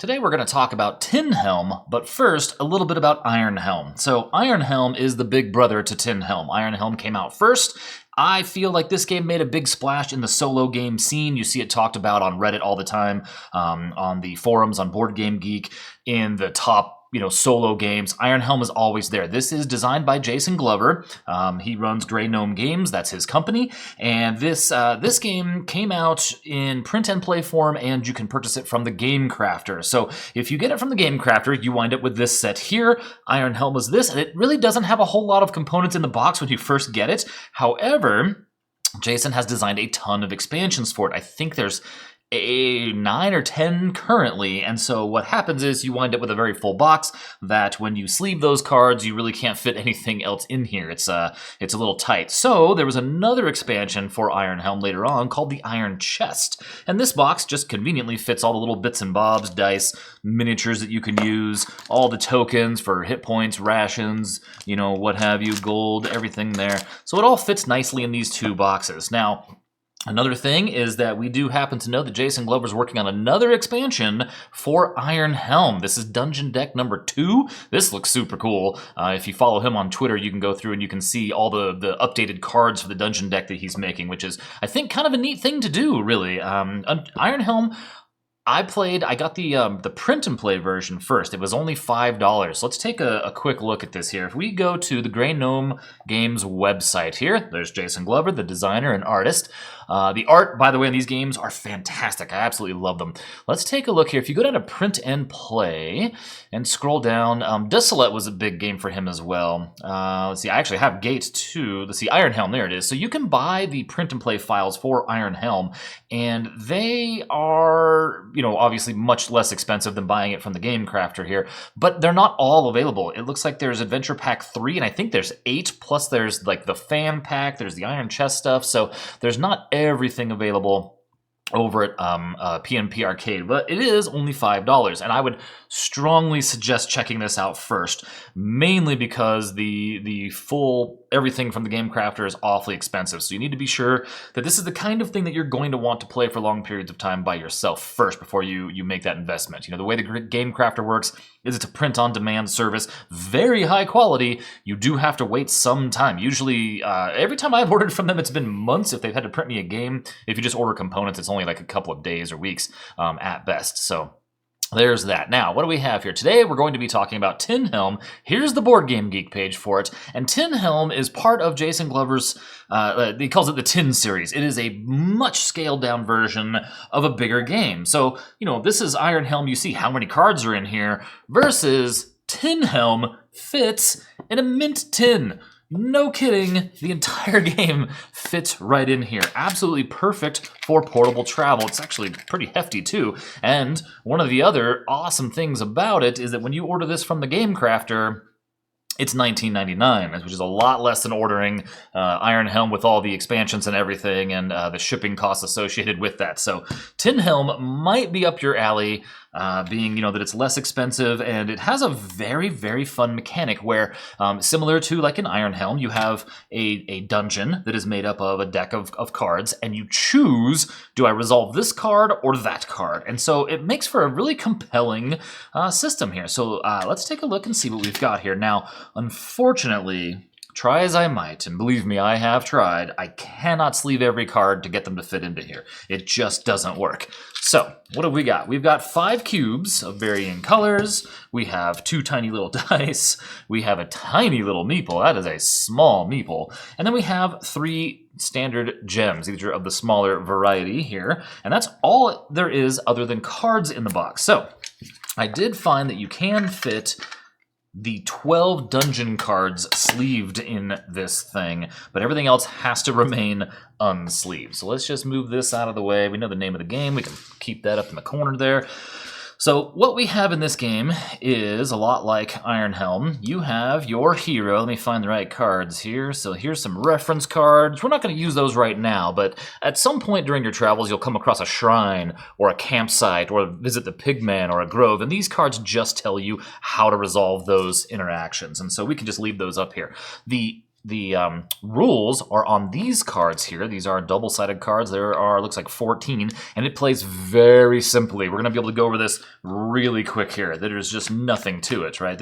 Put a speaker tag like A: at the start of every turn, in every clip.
A: Today we're going to talk about Tin Helm, but first a little bit about Iron Helm. So Iron Helm is the big brother to Tin Helm. Iron Helm came out first. I feel like this game made a big splash in the solo game scene. You see it talked about on Reddit all the time, on the forums, on Board Game Geek, in the top solo games. Iron Helm is always there. This is designed by Jason Glover. He runs Grey Gnome Games. That's his company. And this game came out in print and play form, and you can purchase it from the Game Crafter. So if you get it from the Game Crafter, you wind up with this set here. Iron Helm is this, and it really doesn't have a whole lot of components in the box when you first get it. However, Jason has designed a ton of expansions for it. I think there's 9 or 10 currently, and so what happens is you wind up with a very full box that when you sleeve those cards, you really can't fit anything else in here. It's a little tight. So there was another expansion for Iron Helm later on called the Iron Chest, and this box just conveniently fits all the little bits and bobs, dice, miniatures that you can use, all the tokens for hit points, rations, what have you, gold, everything there. So it all fits nicely in these two boxes. Now, another thing is that we do happen to know that Jason Glover's working on another expansion for Iron Helm. This is Dungeon Deck number 2. This looks super cool. If you follow him on Twitter, you can go through and you can see all the updated cards for the Dungeon Deck that he's making, which is, I think, kind of a neat thing to do, really. Iron Helm, I got the print and play version first. It was only $5. Let's take a quick look at this here. If we go to the Grey Gnome Games website here, there's Jason Glover, the designer and artist. The art, by the way, in these games are fantastic. I absolutely love them. Let's take a look here. If you go down to print and play and scroll down, Desolate was a big game for him as well. Let's see, I actually have Gate too. Let's see, Iron Helm, there it is. So you can buy the print and play files for Iron Helm, and they are, obviously much less expensive than buying it from the Game Crafter here, but they're not all available. It looks like there's Adventure Pack 3, and I think there's 8, plus there's like the fan pack, there's the Iron Chest stuff, so there's not everything available over at PNP Arcade, but it is only $5, and I would strongly suggest checking this out first, mainly because the full everything from the Game Crafter is awfully expensive, so you need to be sure that this is the kind of thing that you're going to want to play for long periods of time by yourself first before you make that investment. The way the Game Crafter works is it's a print-on-demand service, very high quality. You do have to wait some time. Usually, every time I've ordered from them, it's been months if they've had to print me a game. If you just order components, it's only like a couple of days or weeks at best, so there's that. Now, what do we have here? Today, we're going to be talking about Tin Helm. Here's the Board Game Geek page for it. And Tin Helm is part of Jason Glover's, he calls it the Tin series. It is a much scaled down version of a bigger game. So, this is Iron Helm. You see how many cards are in here versus Tin Helm fits in a mint tin. No kidding, the entire game fits right in here. Absolutely perfect for portable travel. It's actually pretty hefty too. And one of the other awesome things about it is that when you order this from the Game Crafter, it's $19.99, which is a lot less than ordering Iron Helm with all the expansions and everything, and the shipping costs associated with that. So Tin Helm might be up your alley, being that it's less expensive, and it has a very, very fun mechanic where, similar to like an Iron Helm, you have a dungeon that is made up of a deck of cards, and you choose, do I resolve this card or that card? And so it makes for a really compelling system here. So let's take a look and see what we've got here. Now, unfortunately, try as I might, and believe me, I have tried, I cannot sleeve every card to get them to fit into here. It just doesn't work. So, what have we got? We've got 5 cubes of varying colors. We have 2 tiny little dice. We have a tiny little meeple. That is a small meeple. And then we have 3 standard gems. These are of the smaller variety here. And that's all there is other than cards in the box. So, I did find that you can fit the 12 dungeon cards sleeved in this thing, but everything else has to remain unsleeved. So let's just move this out of the way. We know the name of the game. We can keep that up in the corner there. So what we have in this game is a lot like Iron Helm. You have your hero. Let me find the right cards here. So here's some reference cards. We're not going to use those right now, but at some point during your travels, you'll come across a shrine or a campsite or visit the pigman or a grove, and these cards just tell you how to resolve those interactions. And so we can just leave those up here. The rules are on these cards here. These are double-sided cards. There are, looks like 14, and it plays very simply. We're going to be able to go over this really quick here. There's just nothing to it, right?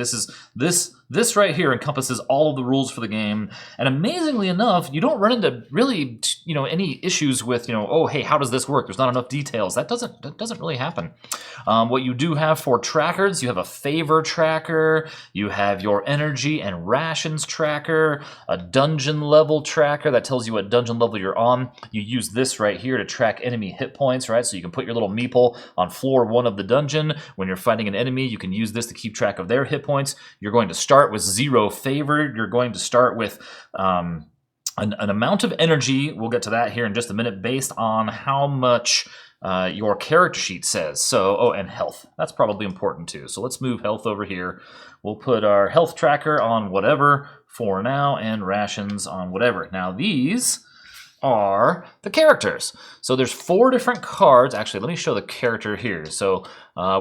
A: This right here encompasses all of the rules for the game, and amazingly enough, you don't run into really, any issues with, oh, hey, how does this work? There's not enough details. That doesn't really happen. What you do have for trackers, you have a favor tracker, you have your energy and rations tracker, a dungeon level tracker that tells you what dungeon level you're on. You use this right here to track enemy hit points, right? So you can put your little meeple on floor 1 of the dungeon. When you're fighting an enemy, you can use this to keep track of their hit points. You're going to start with 0 favor. You're going to start with an amount of energy. We'll get to that here in just a minute based on how much your character sheet says. So, and health. That's probably important too. So let's move health over here. We'll put our health tracker on whatever for now and rations on whatever. Now these are the characters. So there's 4 different cards. Actually, let me show the character here. So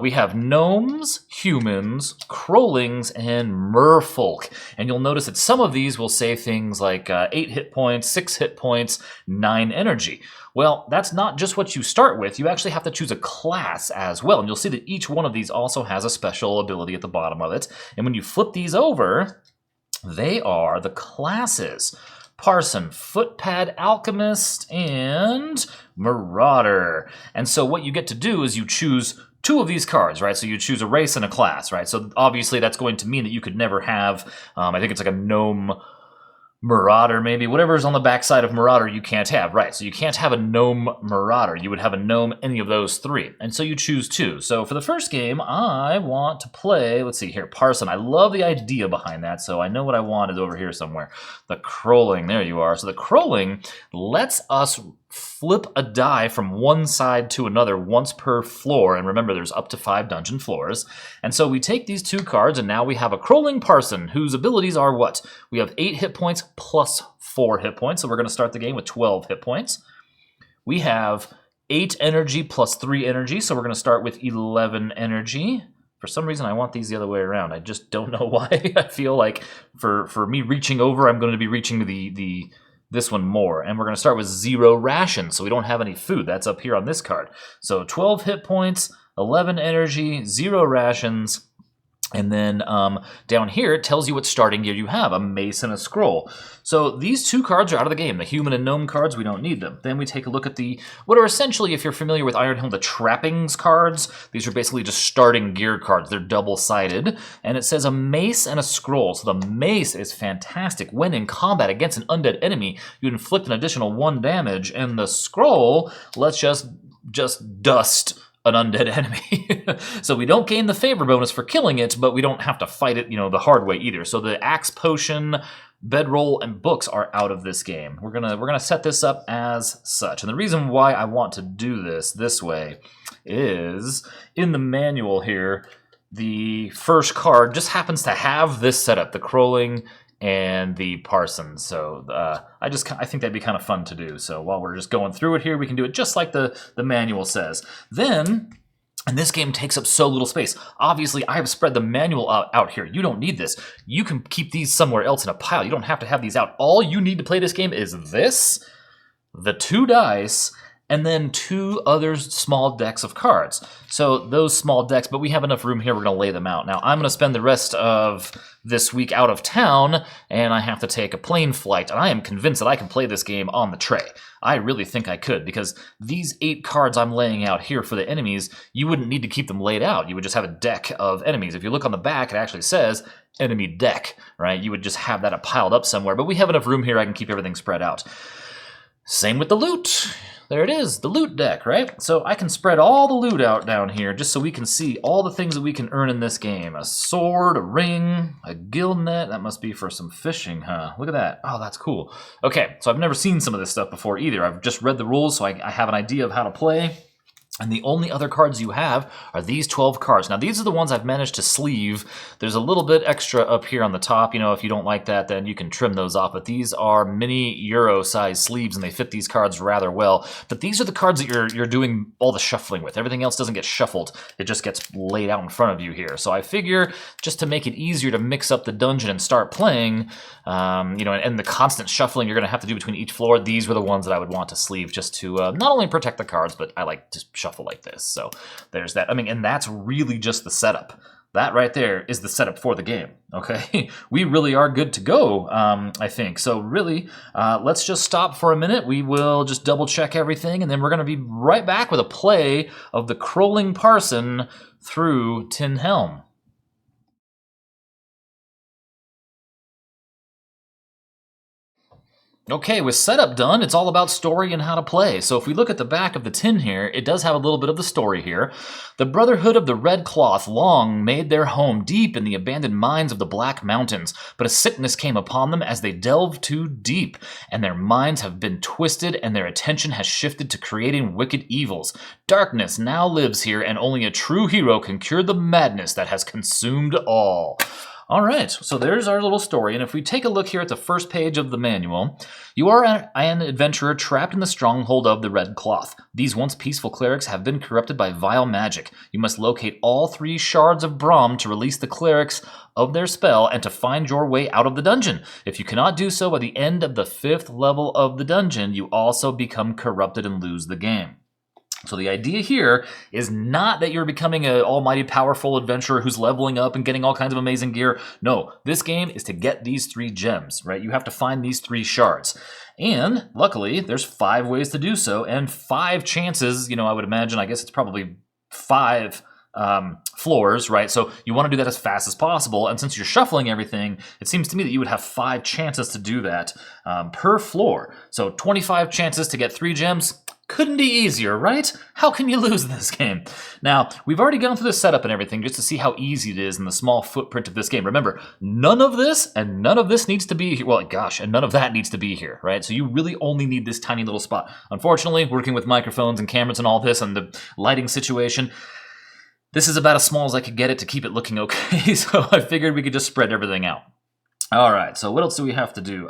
A: we have gnomes, humans, Krolings, and Merfolk. And you'll notice that some of these will say things like 8 hit points, 6 hit points, 9 energy. Well, that's not just what you start with. You actually have to choose a class as well. And you'll see that each one of these also has a special ability at the bottom of it. And when you flip these over, they are the classes. Parson, Footpad, Alchemist, and Marauder. And so what you get to do is you choose 2 of these cards, right? So you choose a race and a class, right? So obviously that's going to mean that you could never have, I think it's like a gnome Marauder, maybe. Whatever's on the backside of Marauder you can't have, right? So you can't have a gnome Marauder. You would have a gnome any of those 3. And so you choose 2. So for the first game, I want to play, let's see here, Parson. I love the idea behind that, so I know what I want is over here somewhere. The Kroling, there you are. So the Kroling lets us flip a die from one side to another once per floor, and remember there's up to 5 dungeon floors. And so we take these 2 cards, and now we have a Kroling Parson, whose abilities are what? We have 8 hit points plus 4 hit points, so we're going to start the game with 12 hit points. We have 8 energy plus 3 energy, so we're going to start with 11 energy. For some reason, I want these the other way around. I just don't know why. I feel like for me reaching over, I'm going to be reaching to this one more. And we're going to start with 0 rations, so we don't have any food. That's up here on this card. So 12 hit points, 11 energy, 0 rations, and then down here it tells you what starting gear you have, a mace and a scroll. So these 2 cards are out of the game. The human and gnome cards, we don't need them. Then we take a look at what are essentially, if you're familiar with Iron Helm, the trappings cards. These are basically just starting gear cards. They're double-sided. And it says a mace and a scroll. So the mace is fantastic. When in combat against an undead enemy, you inflict an additional 1 damage. And the scroll lets just dust an undead enemy. So we don't gain the favor bonus for killing it, but we don't have to fight it, the hard way either. So the axe, potion, bedroll, and books are out of this game. We're gonna set this up as such. And the reason why I want to do this way is in the manual here, the first card just happens to have this setup, the Kroling and the Parson. So I think that'd be kind of fun to do. So while we're just going through it here, we can do it just like the manual says. Then, and this game takes up so little space. Obviously, I have spread the manual out here. You don't need this. You can keep these somewhere else in a pile. You don't have to have these out. All you need to play this game is this, the 2 dice, and then 2 other small decks of cards. So those small decks, but we have enough room here, we're going to lay them out. Now, I'm going to spend the rest of this week out of town, and I have to take a plane flight, and I am convinced that I can play this game on the tray. I really think I could, because these 8 cards I'm laying out here for the enemies, you wouldn't need to keep them laid out. You would just have a deck of enemies. If you look on the back, it actually says enemy deck, right? You would just have that piled up somewhere, but we have enough room here, I can keep everything spread out. Same with the loot. There it is, the loot deck, right? So I can spread all the loot out down here just so we can see all the things that we can earn in this game. A sword, a ring, a gill net. That must be for some fishing, huh? Look at that. Oh, that's cool. Okay, so I've never seen some of this stuff before either. I've just read the rules, so I have an idea of how to play. And the only other cards you have are these 12 cards. Now, these are the ones I've managed to sleeve. There's a little bit extra up here on the top. You know, if you don't like that, then you can trim those off. But these are mini Euro-size sleeves, and they fit these cards rather well. But these are the cards that you're doing all the shuffling with. Everything else doesn't get shuffled. It just gets laid out in front of you here. So I figure just to make it easier to mix up the dungeon and start playing, you know, and the constant shuffling you're going to have to do between each floor, these were the ones that I would want to sleeve just to not only protect the cards, but I like to shuffle like this. So there's that. I mean, and that's really just the setup. That right there is the setup for the game, okay? We really are good to go, I think. So really, let's just stop for a minute. We will just double check everything, and then we're going to be right back with a play of the Kroling Parson through Tin Helm. Okay, with setup done, it's all about story and how to play. So if we look at the back of the tin here, it does have a little bit of the story here. The Brotherhood of the Red Cloth long made their home deep in the abandoned mines of the Black Mountains, but a sickness came upon them as they delved too deep, and their minds have been twisted and their attention has shifted to creating wicked evils. Darkness now lives here, and only a true hero can cure the madness that has consumed all. All right, so there's our little story, and if we take a look here at the first page of the manual, you are an adventurer trapped in the stronghold of the Red Cloth. These once peaceful clerics have been corrupted by vile magic. You must locate all 3 shards of Brahm to release the clerics of their spell and to find your way out of the dungeon. If you cannot do so by the end of the 5th level of the dungeon, you also become corrupted and lose the game. So the idea here is not that you're becoming an almighty powerful adventurer who's leveling up and getting all kinds of amazing gear. No, this game is to get these 3 gems, right? You have to find these 3 shards. And luckily, there's 5 ways to do so and 5 chances. You know, I would imagine, I guess it's probably 5 floors, right? So you want to do that as fast as possible. And since you're shuffling everything, it seems to me that you would have 5 chances to do that per floor. So 25 chances to get 3 gems. Couldn't be easier, right? How can you lose this game? Now, we've already gone through the setup and everything just to see how easy it is in the small footprint of this game. Remember, none of this and none of this needs to be here. Well, gosh, and none of that needs to be here, right? So you really only need this tiny little spot. Unfortunately, working with microphones and cameras and all this and the lighting situation, this is about as small as I could get it to keep it looking okay. So I figured we could just spread everything out. All right, so what else do we have to do?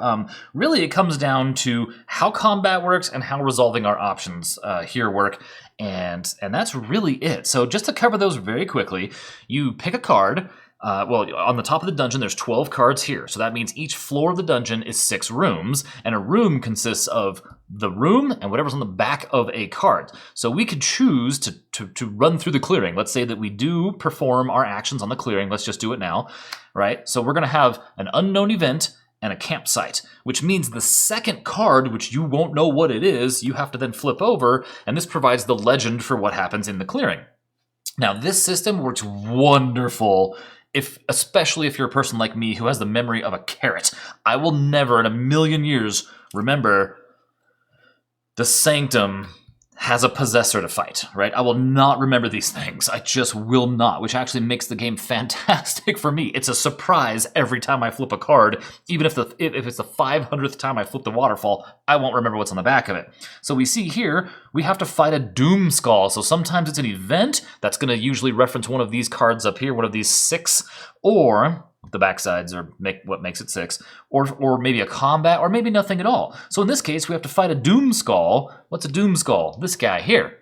A: Really, it comes down to how combat works and how resolving our options here work, and that's really it. So just to cover those very quickly, you pick a card. Well, on the top of the dungeon, there's 12 cards here. So that means each floor of the dungeon is 6 rooms, and a room consists of the room and whatever's on the back of a card. So we could choose to run through the clearing. Let's say that we do perform our actions on the clearing. Let's just do it now, right? So we're going to have an unknown event and a campsite, which means the second card, which you won't know what it is, you have to then flip over, and this provides the legend for what happens in the clearing. Now, this system works wonderful especially if you're a person like me who has the memory of a carrot. I will never in a million years remember the Sanctum has a possessor to fight, right? I will not remember these things. I just will not, which actually makes the game fantastic for me. It's a surprise every time I flip a card. Even if it's the 500th time I flip the waterfall, I won't remember what's on the back of it. So we see here, we have to fight a Doom Skull. So sometimes it's an event that's going to usually reference one of these cards up here, one of these 6, or the backsides are what makes it 6, or maybe a combat, or maybe nothing at all. So in this case, we have to fight a Doom Skull. What's a Doom Skull? This guy here.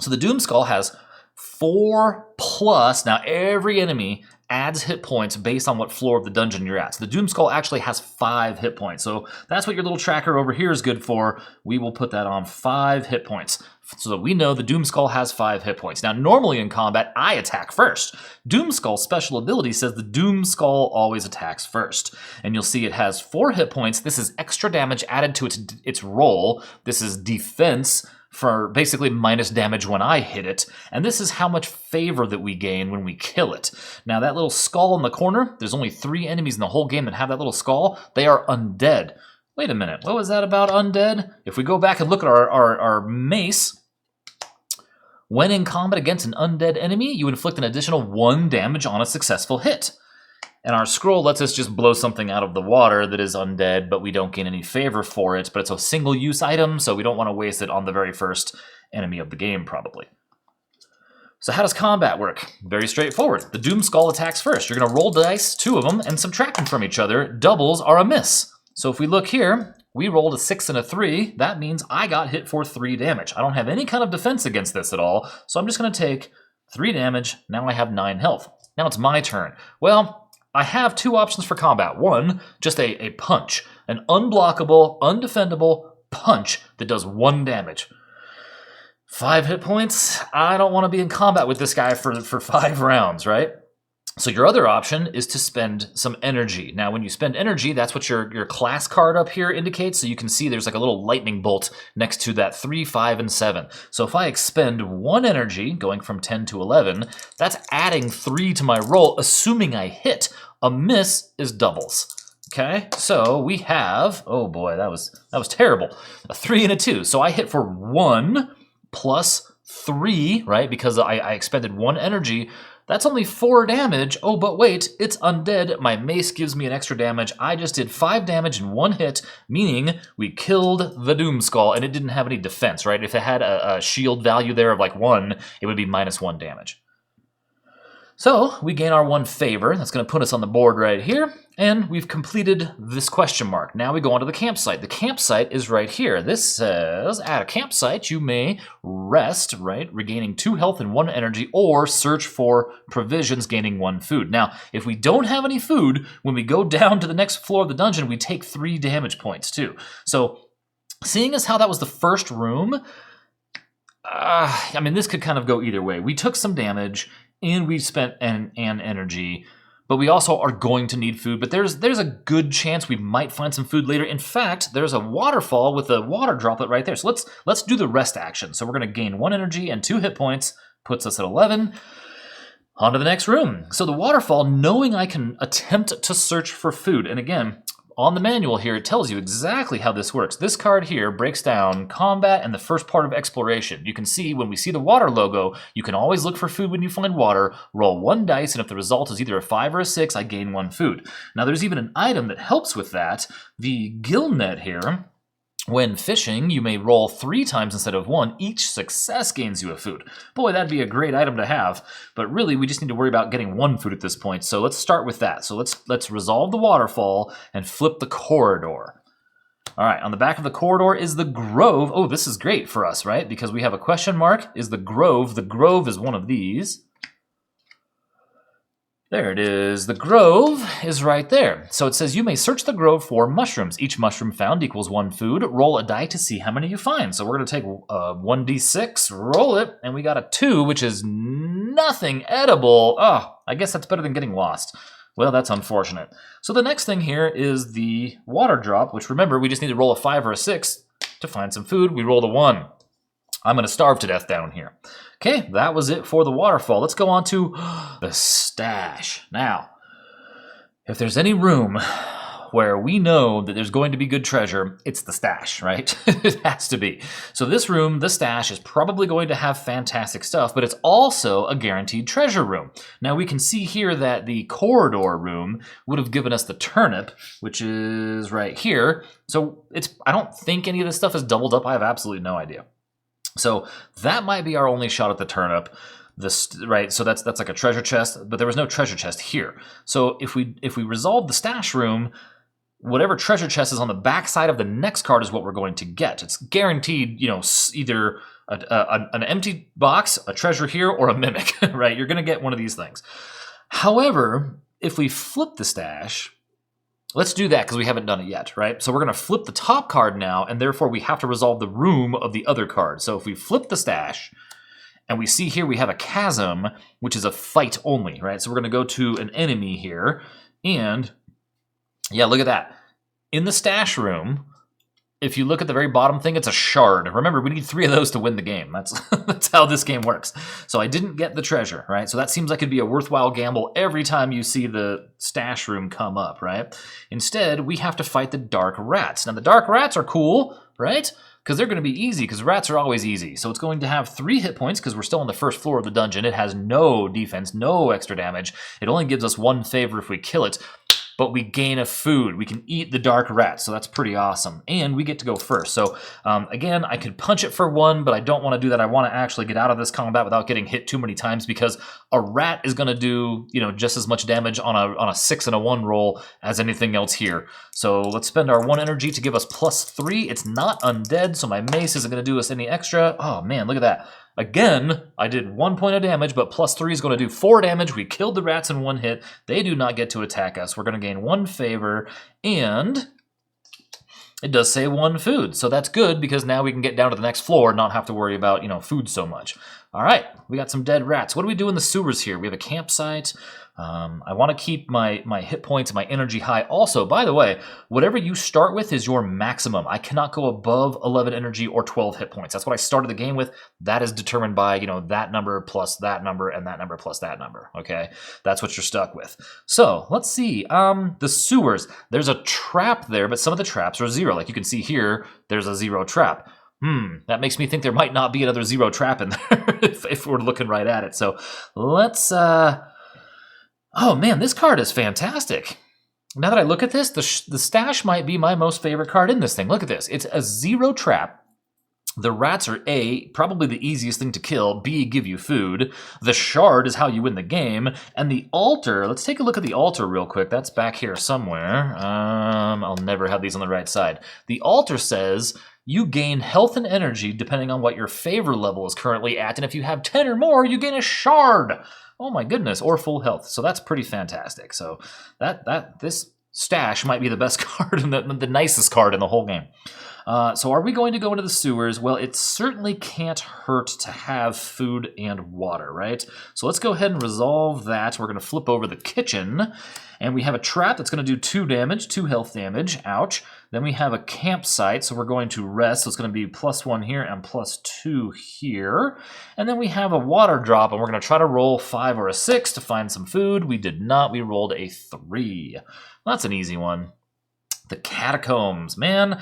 A: So the Doom Skull has 4+. Now every enemy adds hit points based on what floor of the dungeon you're at. So the Doom Skull actually has 5 hit points. So that's what your little tracker over here is good for. We will put that on 5 hit points, so that we know the Doom Skull has 5 hit points. Now, normally in combat, I attack first. Doom Skull's special ability says the Doom Skull always attacks first. And you'll see it has 4 hit points. This is extra damage added to its roll. This is defense for basically minus damage when I hit it. And this is how much favor that we gain when we kill it. Now, that little skull in the corner, there's only 3 enemies in the whole game that have that little skull. They are undead. Wait a minute, what was that about undead? If we go back and look at our mace, when in combat against an undead enemy, you inflict an additional 1 damage on a successful hit. And our scroll lets us just blow something out of the water that is undead, but we don't gain any favor for it. But it's a single-use item, so we don't want to waste it on the very first enemy of the game, probably. So how does combat work? Very straightforward. The Doom Skull attacks first. You're going to roll dice, 2 of them, and subtract them from each other. Doubles are a miss. So if we look here, we rolled a 6 and a 3. That means I got hit for 3 damage. I don't have any kind of defense against this at all, so I'm just going to take 3 damage. Now I have 9 health. Now it's my turn. Well, I have 2 options for combat. One, just a punch. An unblockable, undefendable punch that does 1 damage. 5 hit points? I don't want to be in combat with this guy for 5 rounds, right? So your other option is to spend some energy. Now, when you spend energy, that's what your class card up here indicates. So you can see there's like a little lightning bolt next to that 3, 5, and 7. So if I expend 1 energy, going from 10 to 11, that's adding 3 to my roll, assuming I hit. A miss is doubles. Okay, so we have, oh boy, that was terrible. A 3 and a 2. So I hit for 1 plus 3, right? Because I expended 1 energy. That's only 4 damage. Oh, but wait, it's undead. My mace gives me an extra damage. I just did 5 damage in 1 hit, meaning we killed the Doom Skull, and it didn't have any defense, right? If it had a shield value there of like 1, it would be minus 1 damage. So we gain our 1 favor. That's going to put us on the board right here. And we've completed this question mark. Now we go on to the campsite. The campsite is right here. This says, at a campsite, you may rest, right, regaining 2 health and 1 energy, or search for provisions, gaining 1 food. Now, if we don't have any food, when we go down to the next floor of the dungeon, we take 3 damage points too. So, seeing as how that was the first room, I mean, this could kind of go either way. We took some damage, and we spent an energy, but we also are going to need food. But there's a good chance we might find some food later. In fact, there's a waterfall with a water droplet right there. So let's do the rest action. So we're going to gain 1 energy and 2 hit points, puts us at 11. On to the next room. So the waterfall, knowing I can attempt to search for food. And again, on the manual here, it tells you exactly how this works. This card here breaks down combat and the first part of exploration. You can see when we see the water logo, you can always look for food when you find water, roll 1 dice, and if the result is either a 5 or a 6, I gain 1 food. Now there's even an item that helps with that. The gill net here. When fishing, you may roll 3 times instead of 1. Each success gains you a food. Boy, that'd be a great item to have. But really, we just need to worry about getting 1 food at this point. So let's start with that. So let's resolve the waterfall and flip the corridor. All right, on the back of the corridor is the grove. Oh, this is great for us, right? Because we have a question mark. Is the grove. The grove is one of these. There it is. The grove is right there. So it says you may search the grove for mushrooms. Each mushroom found equals 1 food. Roll a die to see how many you find. So we're going to take 1d6, roll it, and we got a 2, which is nothing edible. Oh, I guess that's better than getting lost. Well, that's unfortunate. So the next thing here is the water drop, which remember, we just need to roll a 5 or a 6 to find some food. We rolled a 1. I'm going to starve to death down here. Okay, that was it for the waterfall. Let's go on to the stash. Now, if there's any room where we know that there's going to be good treasure, it's the stash, right? It has to be. So this room, the stash, is probably going to have fantastic stuff, but it's also a guaranteed treasure room. Now we can see here that the corridor room would have given us the turnip, which is right here. So I don't think any of this stuff is doubled up. I have absolutely no idea. So that might be our only shot at the turnip. Right, so that's like a treasure chest, but there was no treasure chest here. So if we resolve the stash room, whatever treasure chest is on the back side of the next card is what we're going to get. It's guaranteed, either an empty box, a treasure here, or a mimic, right? You're going to get one of these things. However, if we flip the stash, let's do that because we haven't done it yet, right? So we're going to flip the top card now, and therefore we have to resolve the room of the other card. So if we flip the stash, and we see here we have a chasm, which is a fight only, right? So we're going to go to an enemy here, and yeah, look at that. In the stash room, if you look at the very bottom thing, it's a shard. Remember, we need 3 of those to win the game. That's how this game works. So I didn't get the treasure, right? So that seems like it'd be a worthwhile gamble every time you see the stash room come up, right? Instead, we have to fight the dark rats. Now, the dark rats are cool, right? Because they're going to be easy, because rats are always easy. So it's going to have 3 hit points, because we're still on the first floor of the dungeon. It has no defense, no extra damage. It only gives us 1 favor if we kill it. but we gain a food. We can eat the dark rat, so that's pretty awesome. And we get to go first. So again, I could punch it for 1, but I don't want to do that. I want to actually get out of this combat without getting hit too many times, because a rat is going to do, you know, just as much damage on a 6 and a 1 roll as anything else here. So let's spend our 1 energy to give us +3. It's not undead, so my mace isn't going to do us any extra. Oh man, look at that. Again, I did 1 point of damage, but +3 is going to do 4 damage. We killed the rats in 1 hit. They do not get to attack us. We're going to gain 1 favor, and it does say 1 food. So that's good, because now we can get down to the next floor and not have to worry about, you know, food so much. All right, we got some dead rats. What do we do in the sewers here? We have a campsite. I want to keep my hit points and my energy high. Also, by the way, whatever you start with is your maximum. I cannot go above 11 energy or 12 hit points. That's what I started the game with. That is determined by, you know, that number plus that number and that number plus that number, okay? That's what you're stuck with. So, let's see. The sewers. There's a trap there, but some of the traps are 0. Like you can see here, there's a 0 trap. That makes me think there might not be another 0 trap in there if we're looking right at it. So, let's... Oh man, this card is fantastic. Now that I look at this, the stash might be my most favorite card in this thing. Look at this. It's a 0 trap. The rats are A, probably the easiest thing to kill. B, give you food. The shard is how you win the game. And the altar, let's take a look at the altar real quick. That's back here somewhere. I'll never have these on the right side. The altar says you gain health and energy depending on what your favor level is currently at. And if you have 10 or more, you gain a shard. Oh my goodness, or full health. So that's pretty fantastic. So this stash might be the best card and the nicest card in the whole game. So are we going to go into the sewers? Well, it certainly can't hurt to have food and water, right? So let's go ahead and resolve that. We're going to flip over the kitchen, and we have a trap that's going to do 2 damage, 2 health damage. Ouch. Then we have a campsite, so we're going to rest. So it's going to be +1 here and +2 here. And then we have a water drop, and we're going to try to roll 5 or a 6 to find some food. We did not. We rolled a 3. Well, that's an easy one. The catacombs, man.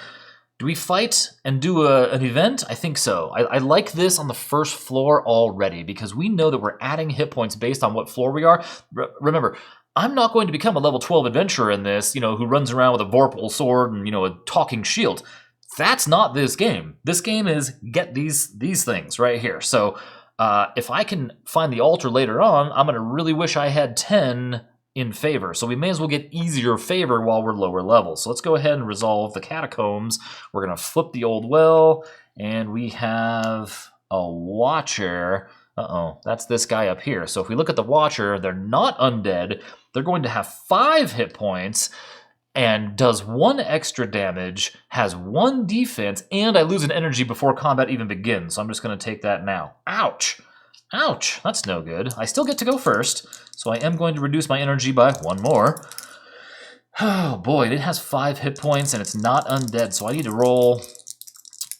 A: Do we fight and do an event? I think so. I like this on the first floor already, because we know that we're adding hit points based on what floor we are. Remember, I'm not going to become a level 12 adventurer in this, you know, who runs around with a vorpal sword and, you know, a talking shield. That's not this game. This game is get these things right here. So if I can find the altar later on, I'm going to really wish I had 10 in favor. So we may as well get easier favor while we're lower levels. So let's go ahead and resolve the catacombs. We're going to flip the old well, and we have a watcher. Uh-oh, that's this guy up here. So if we look at the watcher, they're not undead. They're going to have 5 hit points and does 1 extra damage, has 1 defense, and I lose an energy before combat even begins. So I'm just going to take that now. Ouch! Ouch, that's no good. I still get to go first, so I am going to reduce my energy by 1 more. Oh boy, it has 5 hit points and it's not undead, so I need to roll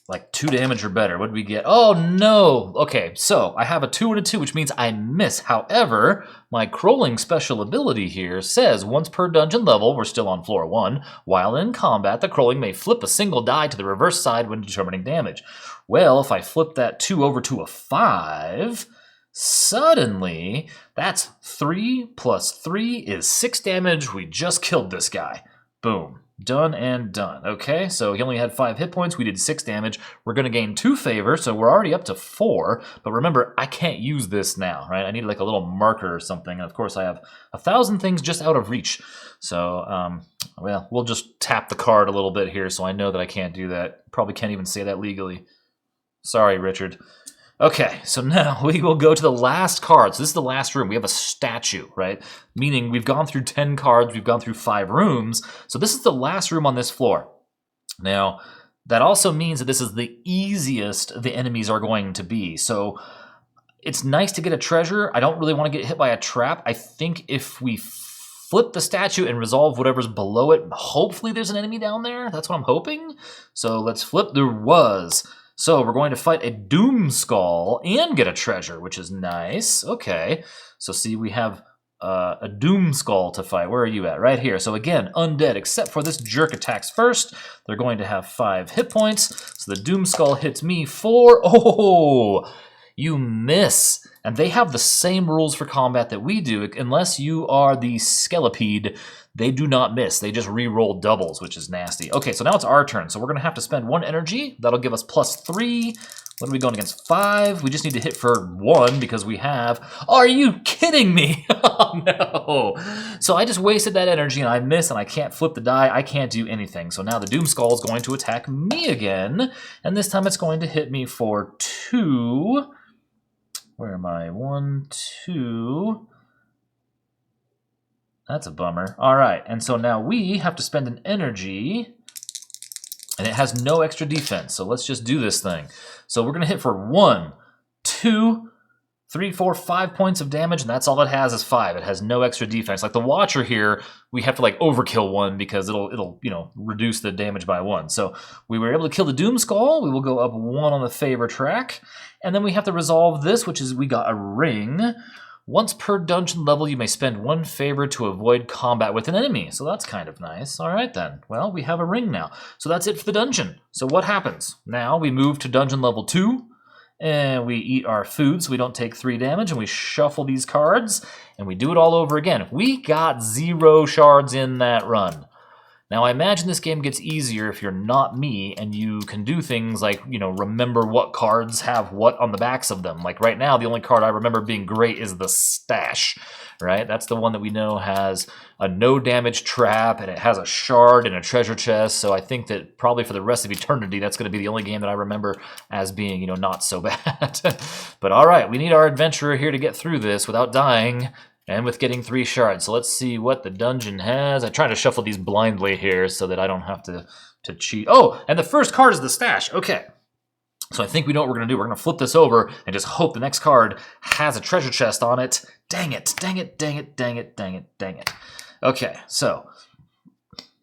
A: like 2 damage or better. What did we get? Oh no! Okay, so I have a 2 and a 2, which means I miss. However, my Kroling special ability here says once per dungeon level, we're still on floor 1, while in combat, the Kroling may flip a single die to the reverse side when determining damage. Well, if I flip that 2 over to a 5... suddenly, that's 3 plus 3 is 6 damage. We just killed this guy. Boom. Done and done. Okay, so he only had 5 hit points. We did 6 damage. We're going to gain 2 favor, so we're already up to 4. But remember, I can't use this now, right? I need like a little marker or something. And of course, I have 1,000 things just out of reach. So, well, we'll just tap the card a little bit here so I know that I can't do that. Probably can't even say that legally. Sorry, Richard. Okay, so now we will go to the last card. So this is the last room. We have a statue, right? Meaning we've gone through 10 cards, we've gone through 5 rooms. So this is the last room on this floor. Now, that also means that this is the easiest the enemies are going to be. So it's nice to get a treasure. I don't really want to get hit by a trap. I think if we flip the statue and resolve whatever's below it, hopefully there's an enemy down there. That's what I'm hoping. So let's flip. There was. So we're going to fight a Doom Skull and get a treasure, which is nice. Okay, so see, we have a Doom Skull to fight. Where are you at? Right here. So again, undead, except for this jerk attacks first. They're going to have 5 hit points. So the Doom Skull hits me for... Oh, you miss. And they have the same rules for combat that we do. Unless you are the Skelipede, they do not miss. They just re-roll doubles, which is nasty. Okay, so now it's our turn. So we're going to have to spend 1 energy. That'll give us +3. What are we going against? 5. We just need to hit for 1 because we have... Are you kidding me? Oh, no. So I just wasted that energy and I miss and I can't flip the die. I can't do anything. So now the Doom Skull is going to attack me again. And this time it's going to hit me for 2. Where am I? 1, 2... That's a bummer. All right, and so now we have to spend an energy, and it has no extra defense, so let's just do this thing. So we're going to hit for 1, 2, 3, 4, 5 points of damage, and that's all it has is 5. It has no extra defense. Like the Watcher here, we have to like overkill 1 because it'll reduce the damage by 1. So we were able to kill the Doom Skull. We will go up 1 on the favor track, and then we have to resolve this, which is we got a ring. Once per dungeon level, you may spend 1 favor to avoid combat with an enemy. So that's kind of nice. All right, then. Well, we have a ring now. So that's it for the dungeon. So what happens? Now we move to dungeon level 2, and we eat our food so we don't take 3 damage, and we shuffle these cards, and we do it all over again. We got 0 shards in that run. Now, I imagine this game gets easier if you're not me and you can do things like, remember what cards have what on the backs of them. Like right now, the only card I remember being great is the Stash, right? That's the one that we know has a no damage trap and it has a shard and a treasure chest. So I think that probably for the rest of eternity, that's going to be the only game that I remember as being, not so bad. But all right, we need our adventurer here to get through this without dying. And with getting 3 shards. So let's see what the dungeon has. I try to shuffle these blindly here so that I don't have to cheat. Oh, and the first card is the Stash. Okay. So I think we know what we're going to do. We're going to flip this over and just hope the next card has a treasure chest on it. Dang it, dang it, dang it, dang it, dang it, dang it. Okay, so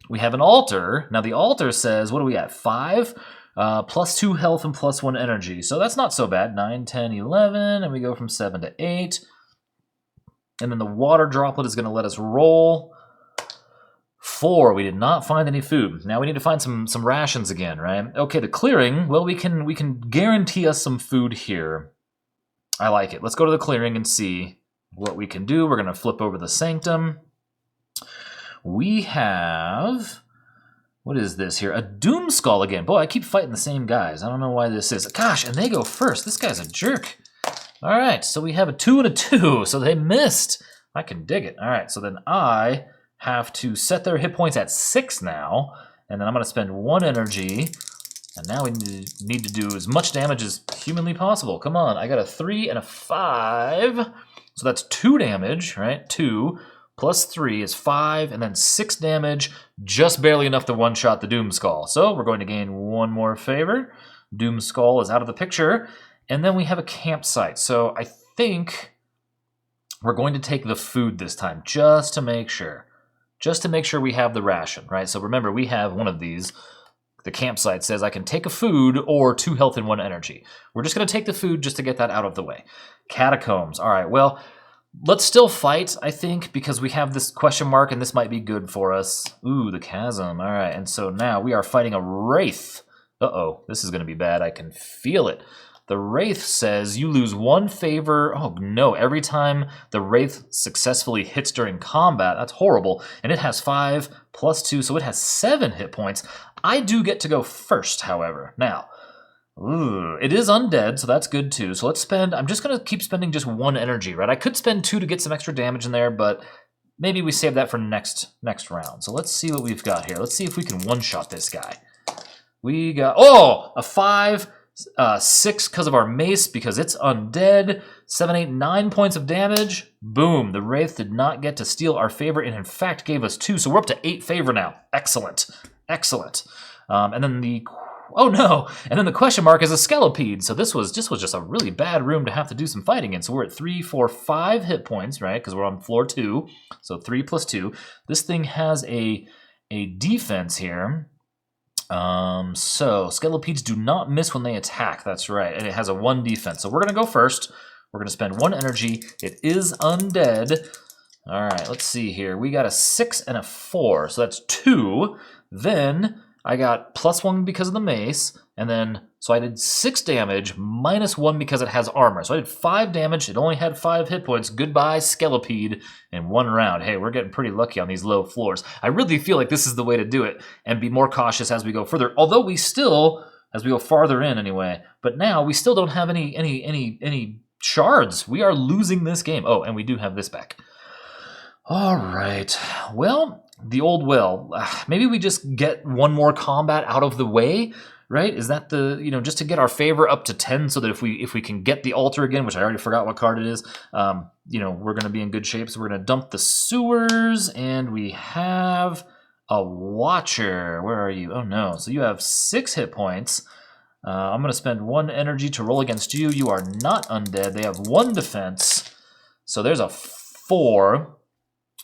A: we have an altar. Now the altar says, what are we at? 5? +2 health and +1 energy. So that's not so bad. 9, 10, 11, and we go from 7 to 8. And then the water droplet is going to let us roll. 4, we did not find any food. Now we need to find some rations again, right? Okay, the clearing, well, we can guarantee us some food here. I like it. Let's go to the clearing and see what we can do. We're going to flip over the sanctum. We have... What is this here? A Doom Skull again. Boy, I keep fighting the same guys. I don't know why this is. Gosh, and they go first. This guy's a jerk. All right, so we have a 2 and a 2, so they missed. I can dig it. All right, so then I have to set their hit points at 6 now, and then I'm going to spend 1 energy, and now we need to do as much damage as humanly possible. Come on, I got a 3 and a 5, so that's 2 damage, right? 2 plus 3 is 5, and then 6 damage, just barely enough to one-shot the Doom Skull. So we're going to gain 1 more favor. Doom Skull is out of the picture. And then we have a campsite. So I think we're going to take the food this time, just to make sure. Just to make sure we have the ration, right? So remember, we have one of these. The campsite says I can take a food or 2 health and 1 energy. We're just going to take the food just to get that out of the way. Catacombs. All right, well, let's still fight, I think, because we have this question mark, and this might be good for us. Ooh, the chasm. All right, and so now we are fighting a wraith. Uh-oh, this is going to be bad. I can feel it. The Wraith says you lose 1 favor. Oh no, every time the Wraith successfully hits during combat. That's horrible. And it has 5 plus 2, so it has 7 hit points. I do get to go first, however. Now, it is undead, so that's good too. So let's spend, I'm just going to keep spending just 1 energy, right? I could spend 2 to get some extra damage in there, but maybe we save that for next round. So let's see what we've got here. Let's see if we can one-shot this guy. We got, a 5, 6 because of our mace, because it's undead. 7, 8, 9 points of damage. Boom. The Wraith did not get to steal our favor and in fact gave us 2. So we're up to 8 favor now. Excellent. Excellent. And then the... Oh no! And then the question mark is a Skelipede. So this was just a really bad room to have to do some fighting in. So we're at 3, 4, 5 hit points, right? Because we're on floor 2. So 3 plus 2. This thing has a defense here. So Skelipedes do not miss when they attack, that's right, and it has a 1 defense. So we're going to go first. We're going to spend 1 energy. It is undead. All right, let's see here. We got a 6 and a 4, so that's 2. Then I got +1 because of the mace, and then, so I did 6 damage, -1 because it has armor. So I did 5 damage, it only had 5 hit points. Goodbye, Skelipede, in 1 round. Hey, we're getting pretty lucky on these low floors. I really feel like this is the way to do it, and be more cautious as we go further. Although we still, as we go farther in anyway, but now we still don't have any shards. We are losing this game. Oh, and we do have this back. All right, well, the old well. Maybe we just get one more combat out of the way, right? Is that the, just to get our favor up to 10 so that if we can get the altar again, which I already forgot what card it is, we're going to be in good shape. So we're going to dump the sewers, and we have a watcher. Where are you? Oh, no. So you have 6 hit points. I'm going to spend 1 energy to roll against you. You are not undead. They have 1 defense. So there's a 4,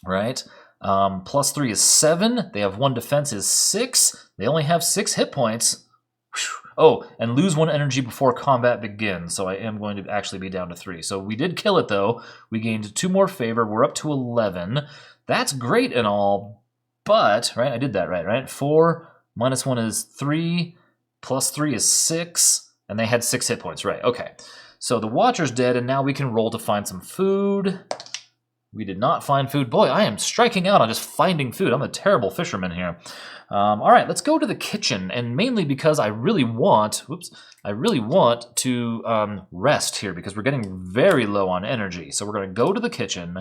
A: right? +3 is 7. They have 1 defense is 6. They only have 6 hit points. Whew. Oh, and lose 1 energy before combat begins. So I am going to actually be down to 3. So we did kill it, though. We gained 2 more favor. We're up to 11. That's great and all, but, right, I did that right? 4 -1 is 3, +3 is 6, and they had 6 hit points, right? Okay. So the Watcher's dead, and now we can roll to find some food. We did not find food. Boy, I am striking out on just finding food. I'm a terrible fisherman here. All right, let's go to the kitchen, and mainly because I really want, to rest here because we're getting very low on energy. So we're going to go to the kitchen,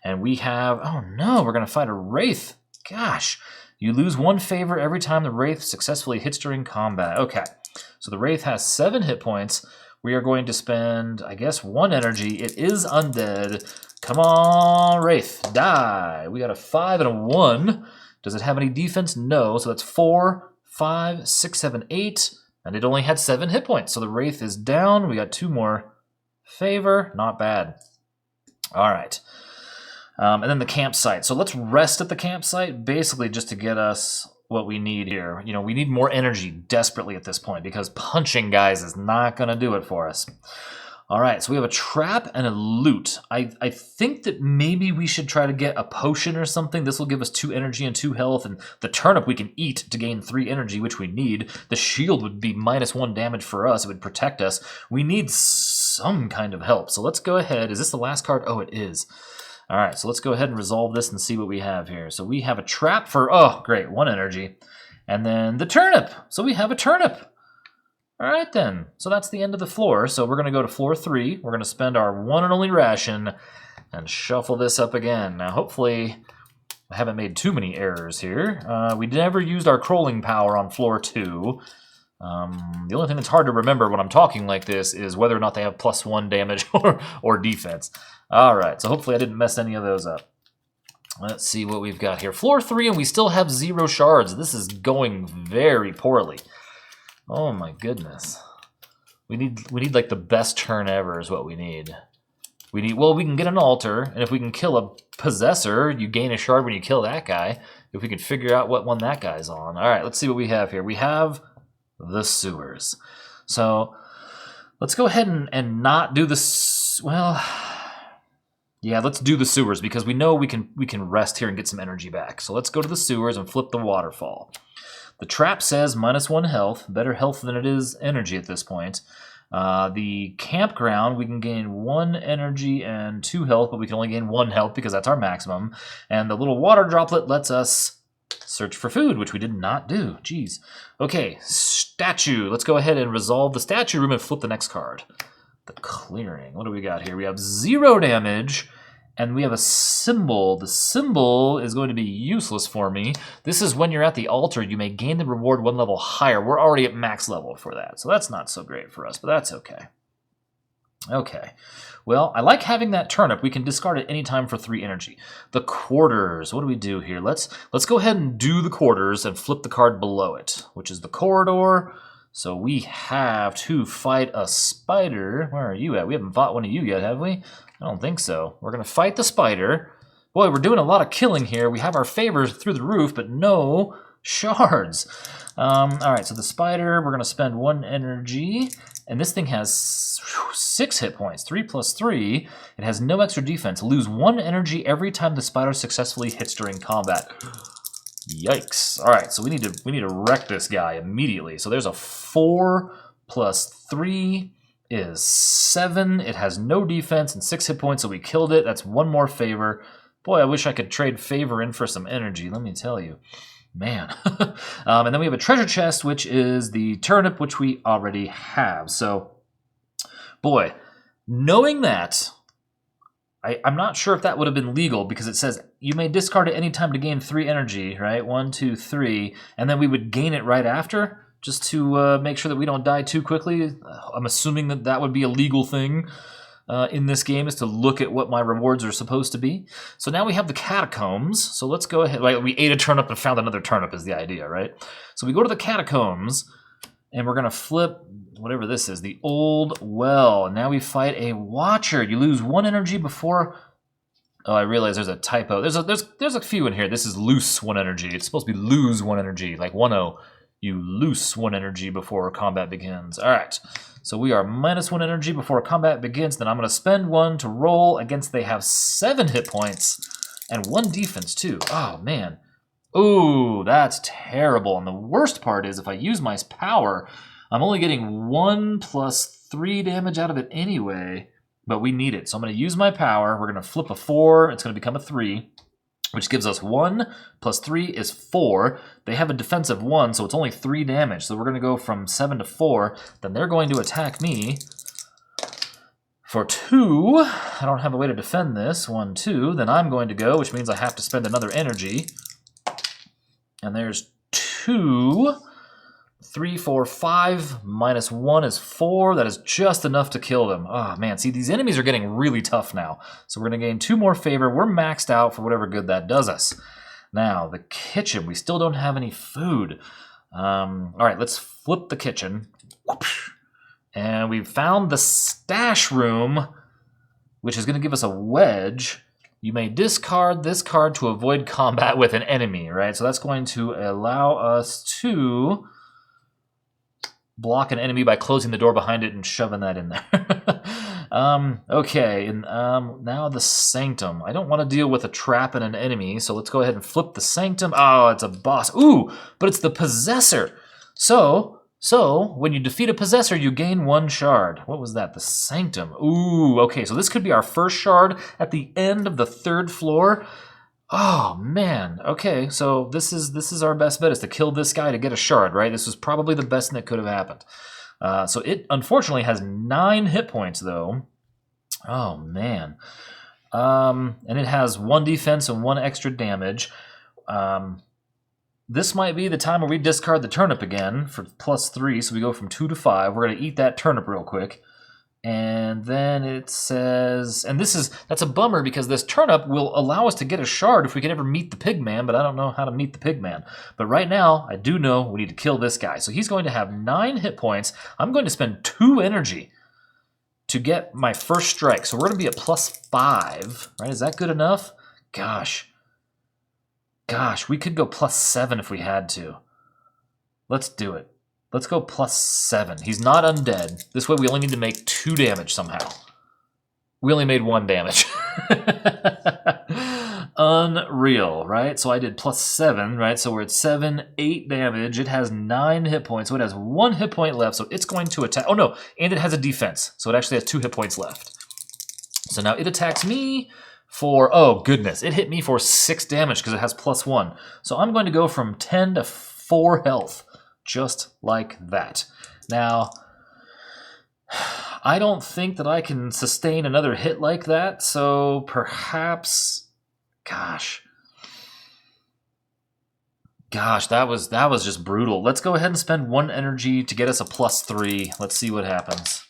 A: and we have, oh no, we're going to fight a Wraith. Gosh, you lose 1 favor every time the Wraith successfully hits during combat. Okay, so the Wraith has 7 hit points. We are going to spend, I guess, 1 energy. It is undead. Come on, Wraith, die. We got a 5 and a 1. Does it have any defense? No. So that's 4, 5, 6, 7, 8. And it only had 7 hit points. So the Wraith is down. We got 2 more favor. Not bad. All right. And then the campsite. So let's rest at the campsite, basically just to get us what we need here. We need more energy desperately at this point because punching guys is not going to do it for us. All right, so we have a trap and a loot. I think that maybe we should try to get a potion or something. This will give us 2 energy and 2 health, and the turnip we can eat to gain 3 energy, which we need. The shield would be -1 damage for us. It would protect us. We need some kind of help. So let's go ahead. Is this the last card? Oh, it is. All right, so let's go ahead and resolve this and see what we have here. So we have a trap for, oh, great, 1 energy. And then the turnip. So we have a turnip. All right, then. So that's the end of the floor. So we're going to go to floor 3. We're going to spend our 1 and only ration and shuffle this up again. Now, hopefully, I haven't made too many errors here. We never used our Kroling power on floor 2. The only thing that's hard to remember when I'm talking like this is whether or not they have +1 damage or defense. All right, so hopefully I didn't mess any of those up. Let's see what we've got here. Floor 3, and we still have 0 shards. This is going very poorly. Oh my goodness. We need like the best turn ever is what we need. Well, we can get an altar, and if we can kill a possessor, you gain a shard when you kill that guy. If we can figure out what one that guy's on. All right, let's see what we have here. We have the sewers. So let's go ahead and not do this. Well, yeah, let's do the sewers because we know we can rest here and get some energy back. So let's go to the sewers and flip the waterfall. The trap says -1 health, better health than it is energy at this point. The campground, we can gain 1 energy and 2 health, but we can only gain 1 health because that's our maximum. And the little water droplet lets us search for food, which we did not do. Jeez. Okay, statue. Let's go ahead and resolve the statue room and flip the next card. The clearing. What do we got here? We have 0 damage, and we have a symbol. The symbol is going to be useless for me. This is when you're at the altar, you may gain the reward 1 level higher. We're already at max level for that, so that's not so great for us, but that's okay. Okay. Well, I like having that turnip. We can discard it anytime for 3 energy. The quarters. What do we do here? Let's go ahead and do the quarters and flip the card below it, which is the corridor. So we have to fight a spider. Where are you at? We haven't fought one of you yet, have we? I don't think so. We're going to fight the spider. Boy, we're doing a lot of killing here. We have our favors through the roof, but no shards. All right, so the spider, we're going to spend 1 energy. And this thing has 6 hit points, 3 + 3. It has no extra defense. Lose 1 energy every time the spider successfully hits during combat. Yikes. All right, so we need to wreck this guy immediately. So there's a 4 plus 3 is 7. It has no defense and 6 hit points, so we killed it. That's one more favor. Boy, I wish I could trade favor in for some energy, let me tell you. Man. And then we have a treasure chest, which is the turnip, which we already have. So, boy, knowing that, I'm not sure if that would have been legal because it says you may discard at any time to gain 3 energy, right? 1, 2, 3. And then we would gain it right after just to make sure that we don't die too quickly. I'm assuming that that would be a legal thing in this game, is to look at what my rewards are supposed to be. So now we have the catacombs. So let's go ahead. Like, we ate a turnip and found another turnip is the idea, right? So we go to the catacombs and we're going to flip whatever this is, the old well. And now we fight a watcher. You lose 1 energy before... Oh, I realize there's a typo. There's a few in here. This is loose 1 energy. It's supposed to be lose 1 energy, like 1-0. You loose 1 energy before combat begins. All right. So we are minus 1 energy before combat begins. Then I'm going to spend 1 to roll against they have 7 hit points and 1 defense too. Oh, man. Ooh, that's terrible. And the worst part is if I use my power, I'm only getting 1 plus 3 damage out of it anyway, but we need it. So I'm going to use my power. We're going to flip a 4. It's going to become a 3, which gives us 1 plus 3 is 4. They have a defensive 1, so it's only 3 damage. So we're going to go from 7 to 4. Then they're going to attack me for 2. I don't have a way to defend this. 1, 2. Then I'm going to go, which means I have to spend another energy. And there's 2, 3, 4, 5, minus 1 is 4. That is just enough to kill them. Oh, man. See, these enemies are getting really tough now. So we're going to gain 2 more favor. We're maxed out for whatever good that does us. Now, the kitchen. We still don't have any food. All right, let's flip the kitchen. And we found the stash room, which is going to give us a wedge. You may discard this card to avoid combat with an enemy, right? So that's going to allow us to block an enemy by closing the door behind it and shoving that in there. Okay, and now the Sanctum. I don't want to deal with a trap and an enemy, so let's go ahead and flip the Sanctum. Oh, it's a boss. Ooh, but it's the Possessor. So, when you defeat a Possessor, you gain 1 shard. What was that? The Sanctum. Ooh, okay, so this could be our first shard at the end of the 3rd floor. Oh, man. Okay, so this is our best bet, is to kill this guy to get a shard, right? This was probably the best thing that could have happened. So it, unfortunately, has 9 hit points, though. Oh, man. And it has 1 defense and 1 extra damage. This might be the time where we discard the turnip again for plus 3, so we go from 2 to 5. We're going to eat that turnip real quick. And then it says, and that's a bummer because this turnip will allow us to get a shard if we can ever meet the pigman, but I don't know how to meet the pigman. But right now, I do know we need to kill this guy. So he's going to have 9 hit points. I'm going to spend 2 energy to get my first strike. So we're going to be at plus 5, right? Is that good enough? Gosh, we could go plus 7 if we had to. Let's do it. Let's go plus 7. He's not undead. This way we only need to make 2 damage somehow. We only made 1 damage. Unreal, right? So I did plus 7, right? So we're at 7, 8 damage. It has 9 hit points, so it has 1 hit point left, so it's going to attack. Oh no, and it has a defense, so it actually has 2 hit points left. So now it attacks me for, oh goodness, it hit me for 6 damage because it has plus 1. So I'm going to go from 10 to 4 health. Just like that. Now, I don't think that I can sustain another hit like that, so perhaps, gosh, that was just brutal. Let's go ahead and spend 1 energy to get us a plus 3. Let's see what happens.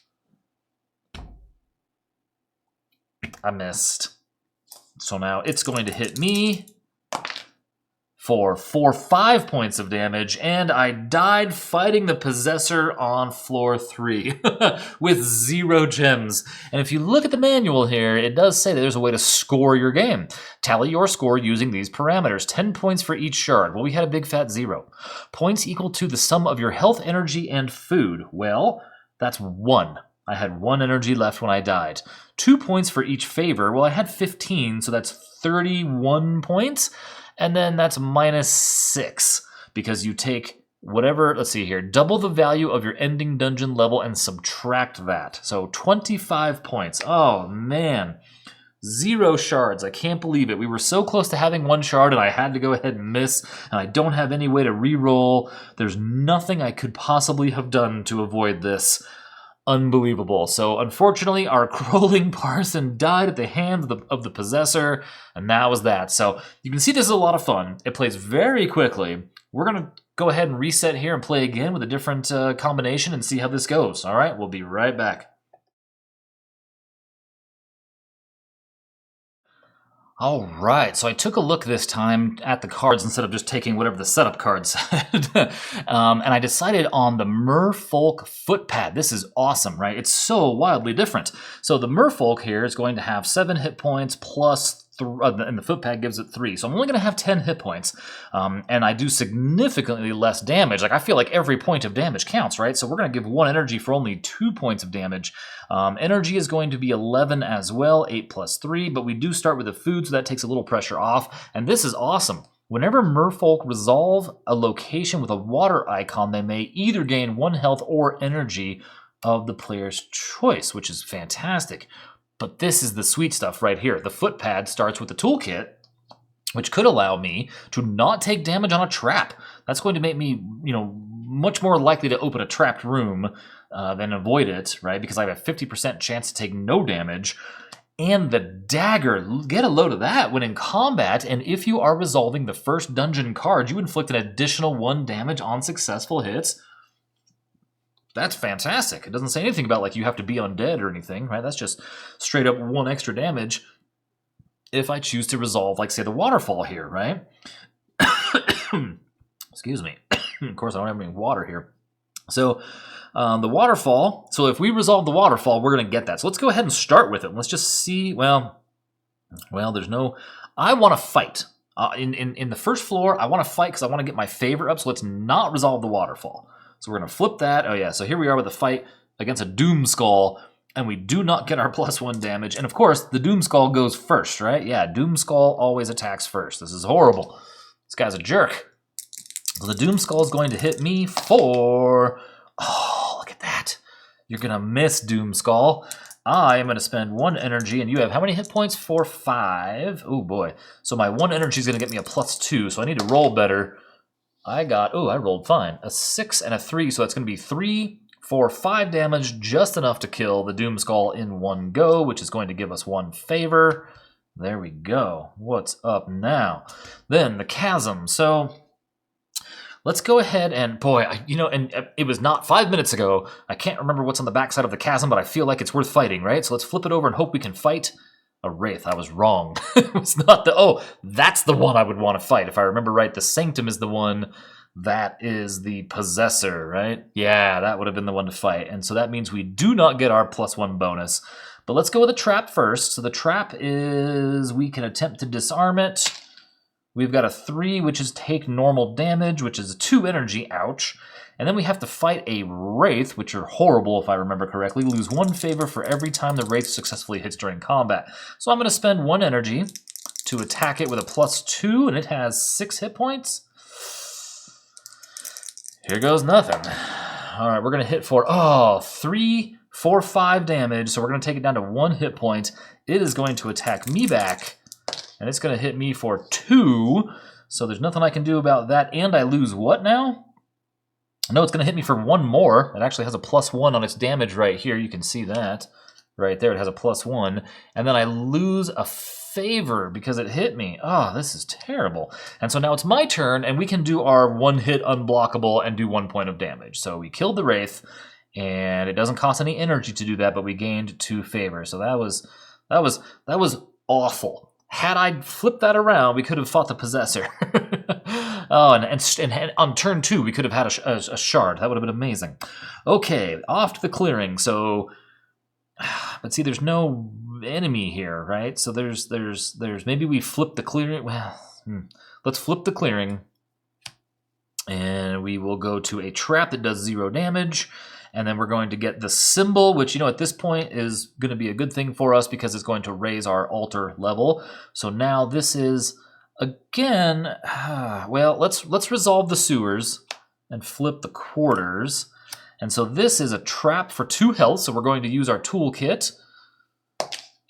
A: I missed. So now it's going to hit me for 5 points of damage, and I died fighting the Possessor on floor 3 with 0 gems. And if you look at the manual here, it does say that there's a way to score your game. Tally your score using these parameters. 10 points for each shard. Well, we had a big fat 0. Points equal to the sum of your health, energy, and food. Well, that's 1. I had 1 energy left when I died. 2 points for each favor. Well, I had 15, so that's 31 points. and then that's -6 because you take whatever, let's see here, double the value of your ending dungeon level and subtract that. So 25 points. Oh, man. 0 shards. I can't believe it. We were so close to having 1 shard, and I had to go ahead and miss, and I don't have any way to re-roll. There's nothing I could possibly have done to avoid this. Unbelievable. So unfortunately, our Kroling Parson died at the hands of the possessor, and that was that. So you can see this is a lot of fun. It plays very quickly. We're going to go ahead and reset here and play again with a different combination and see how this goes. All right, we'll be right back. All right, so I took a look this time at the cards instead of just taking whatever the setup card said. And I decided on the Merfolk Footpad. This is awesome, right? It's so wildly different. So the Merfolk here is going to have 7 hit points plus and the Footpad gives it 3. So I'm only going to have 10 hit points, and I do significantly less damage. Like, I feel like every point of damage counts, right? So we're going to give 1 energy for only 2 points of damage. Energy is going to be 11 as well, 8 plus 3, but we do start with the food, so that takes a little pressure off, and this is awesome. Whenever Merfolk resolve a location with a water icon, they may either gain 1 health or energy of the player's choice, which is fantastic. But this is the sweet stuff right here. The Footpad starts with the toolkit, which could allow me to not take damage on a trap. That's going to make me, much more likely to open a trapped room than avoid it, right? Because I have a 50% chance to take no damage. And the dagger, get a load of that when in combat, and if you are resolving the first dungeon card, you inflict an additional 1 damage on successful hits. That's fantastic. It doesn't say anything about, like, you have to be undead or anything, right? That's just straight up 1 extra damage if I choose to resolve, like, say, the waterfall here, right? Excuse me. Of course, I don't have any water here. So, the waterfall, so if we resolve the waterfall, we're going to get that. So let's go ahead and start with it. Let's just see, well, there's no, I want to fight. In the first floor, I want to fight because I want to get my favor up, so let's not resolve the waterfall. So we're going to flip that. Oh yeah, so here we are with a fight against a Doom Skull, and we do not get our +1 damage. And of course, the Doom Skull goes first, right? Yeah, Doom Skull always attacks first. This is horrible. This guy's a jerk. So the Doom Skull is going to hit me for... Oh, look at that. You're going to miss, Doom Skull. I am going to spend 1 energy, and you have how many hit points? 5. Oh boy. So my 1 energy is going to get me a +2, so I need to roll better. I rolled fine. A 6 and a 3, so that's going to be 3, 4, 5 damage, just enough to kill the Doom Skull in 1 go, which is going to give us 1 favor. There we go. What's up now? Then the Chasm. So let's go ahead and, boy, and it was not 5 minutes ago. I can't remember what's on the backside of the Chasm, but I feel like it's worth fighting, right? So let's flip it over and hope we can fight a Wraith. I was wrong. It was not that's the one I would want to fight. If I remember right, the Sanctum is the one that is the Possessor, right? Yeah, that would have been the one to fight. And so that means we do not get our +1 bonus. But let's go with the trap first. So the trap is, we can attempt to disarm it. We've got a 3, which is take normal damage, which is 2 energy, ouch. And then we have to fight a Wraith, which are horrible if I remember correctly. Lose 1 favor for every time the Wraith successfully hits during combat. So I'm going to spend 1 energy to attack it with a +2, and it has 6 hit points. Here goes nothing. All right, we're going to hit for, 3, 4, 5 damage. So we're going to take it down to 1 hit point. It is going to attack me back, and it's going to hit me for 2. So there's nothing I can do about that. And I lose what now? No, it's going to hit me for 1 more. It actually has a +1 on its damage right here. You can see that. Right there, it has a +1. And then I lose a favor because it hit me. Oh, this is terrible. And so now it's my turn, and we can do our 1-hit unblockable and do 1 point of damage. So we killed the Wraith, and it doesn't cost any energy to do that, but we gained 2 favor. So that was awful. Had I flipped that around, we could have fought the Possessor. Oh, and on turn 2, we could have had a shard. That would have been amazing. Okay, off to the clearing. So, but see, there's no enemy here, right? So there's maybe we flip the clearing. Well, let's flip the clearing, and we will go to a trap that does 0 damage. And then we're going to get the symbol, which, at this point is going to be a good thing for us because it's going to raise our altar level. So now this is Again, well, let's resolve the sewers and flip the quarters. And so this is a trap for 2 health, so we're going to use our toolkit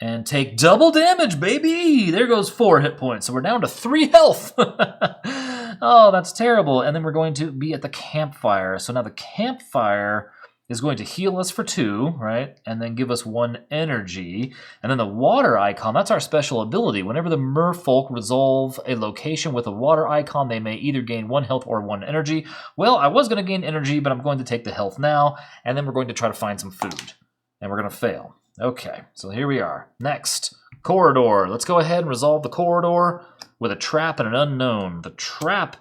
A: and take double damage, baby! There goes 4 hit points, so we're down to 3 health. Oh, that's terrible. And then we're going to be at the campfire. So now the campfire is going to heal us for 2, right? And then give us 1 energy. And then the water icon, that's our special ability. Whenever the Merfolk resolve a location with a water icon, they may either gain 1 health or 1 energy. Well, I was going to gain energy, but I'm going to take the health now. And then we're going to try to find some food. And we're going to fail. Okay, so here we are. Next, corridor. Let's go ahead and resolve the corridor with a trap and an unknown. The trap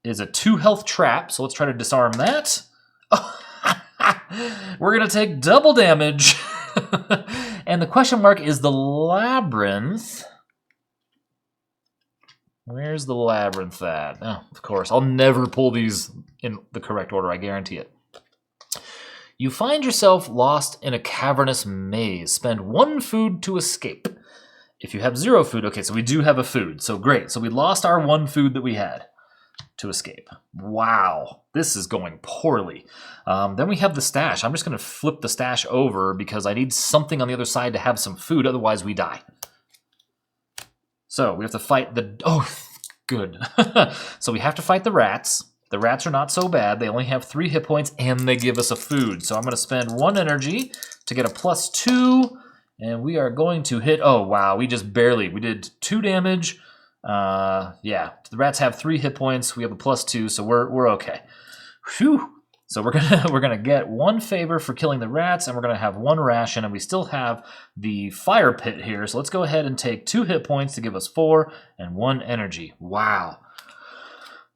A: is a 2 health trap, so let's try to disarm that. We're going to take double damage. And the question mark is the labyrinth. Where's the labyrinth at? Oh, of course, I'll never pull these in the correct order, I guarantee it. You find yourself lost in a cavernous maze. Spend 1 food to escape. If you have 0 food, okay, so we do have a food, so great. So we lost our 1 food that we had to escape. Wow, this is going poorly. Then we have the stash. I'm just going to flip the stash over because I need something on the other side to have some food, otherwise we die. So we have to fight the... Oh, good. So we have to fight the rats. The rats are not so bad. They only have 3 hit points, and they give us a food. So I'm going to spend 1 energy to get a +2, and we are going to hit... Oh, wow, we just barely... We did 2 damage. Yeah, the rats have 3 hit points. We have a +2, so we're okay. Whew. So we're gonna get 1 favor for killing the rats, and we're gonna have 1 ration, and we still have the fire pit here. So let's go ahead and take 2 hit points to give us 4 and 1 energy. Wow.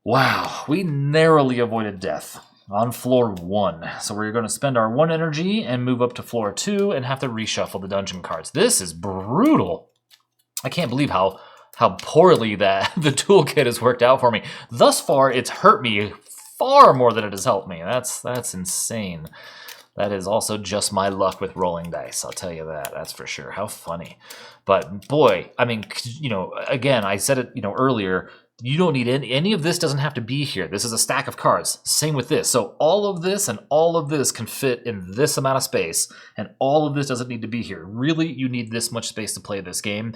A: Wow, we narrowly avoided death on floor 1. So we're going to spend our 1 energy and move up to floor 2 and have to reshuffle the dungeon cards. This is brutal. I can't believe how poorly that the toolkit has worked out for me. Thus far, it's hurt me far more than it has helped me. That's insane. That is also just my luck with rolling dice, I'll tell you that. That's for sure. How funny. But boy, I mean, you know, again, I said it, you know, earlier, you don't need any of this doesn't have to be here. This is a stack of cards. Same with this. So all of this and all of this can fit in this amount of space, and all of this doesn't need to be here. Really, you need this much space to play this game.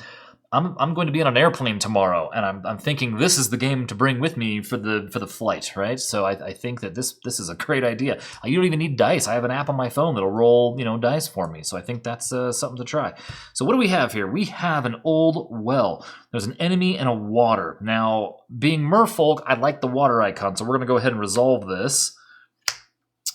A: I'm going to be on an airplane tomorrow, and I'm thinking this is the game to bring with me for the flight, right? So I think that this is a great idea. You don't even need dice. I have an app on my phone that'll roll, you know, dice for me. So I think that's something to try. So what do we have here? We have an old well. There's an enemy and a water. Now, being Merfolk, I like the water icon, so we're going to go ahead and resolve this.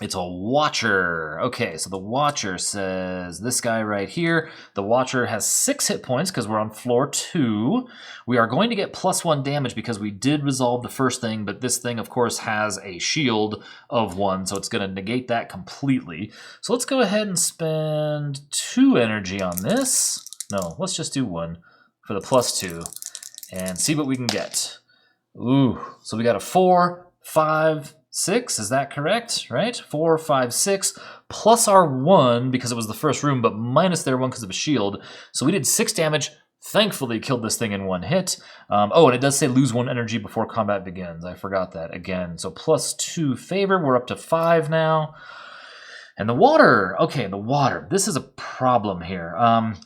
A: It's a Watcher. Okay, so the Watcher says this guy right here. The Watcher has 6 hit points because we're on floor 2. We are going to get +1 damage because we did resolve the first thing, but this thing, of course, has a shield of 1, so it's going to negate that completely. So let's go ahead and spend 2 energy on this. No, let's just do 1 for the +2 and see what we can get. Ooh, so we got a 4, 5, 6, is that correct? Right? 4, 5, 6, plus our 1 because it was the first room, but minus their 1 because of a shield. So we did 6 damage. Thankfully, killed this thing in 1 hit. Oh, and it does say lose 1 energy before combat begins. I forgot that again. So +2 favor. We're up to 5 now. And the water. Okay, the water. This is a problem here.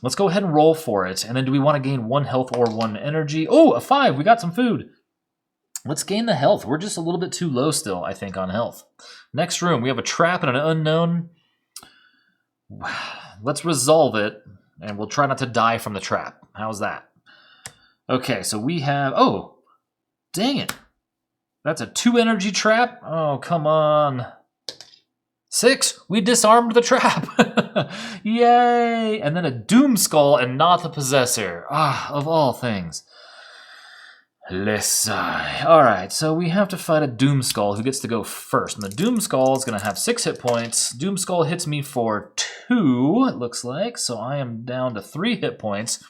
A: Let's go ahead and roll for it. And then do we want to gain 1 health or 1 energy? Oh, a 5. We got some food. Let's gain the health. We're just a little bit too low still, I think, on health. Next room, we have a trap and an unknown. Let's resolve it, and we'll try not to die from the trap. How's that? Okay, so we have... Oh, dang it. That's a 2 energy trap? Oh, come on. 6, we disarmed the trap. Yay! And then a Doom Skull and not the Possessor. Ah, of all things. Let's sigh. Alright, so we have to fight a Doom Skull who gets to go first. And the Doom Skull is going to have 6 hit points. Doom Skull hits me for 2, it looks like. So I am down to 3 hit points.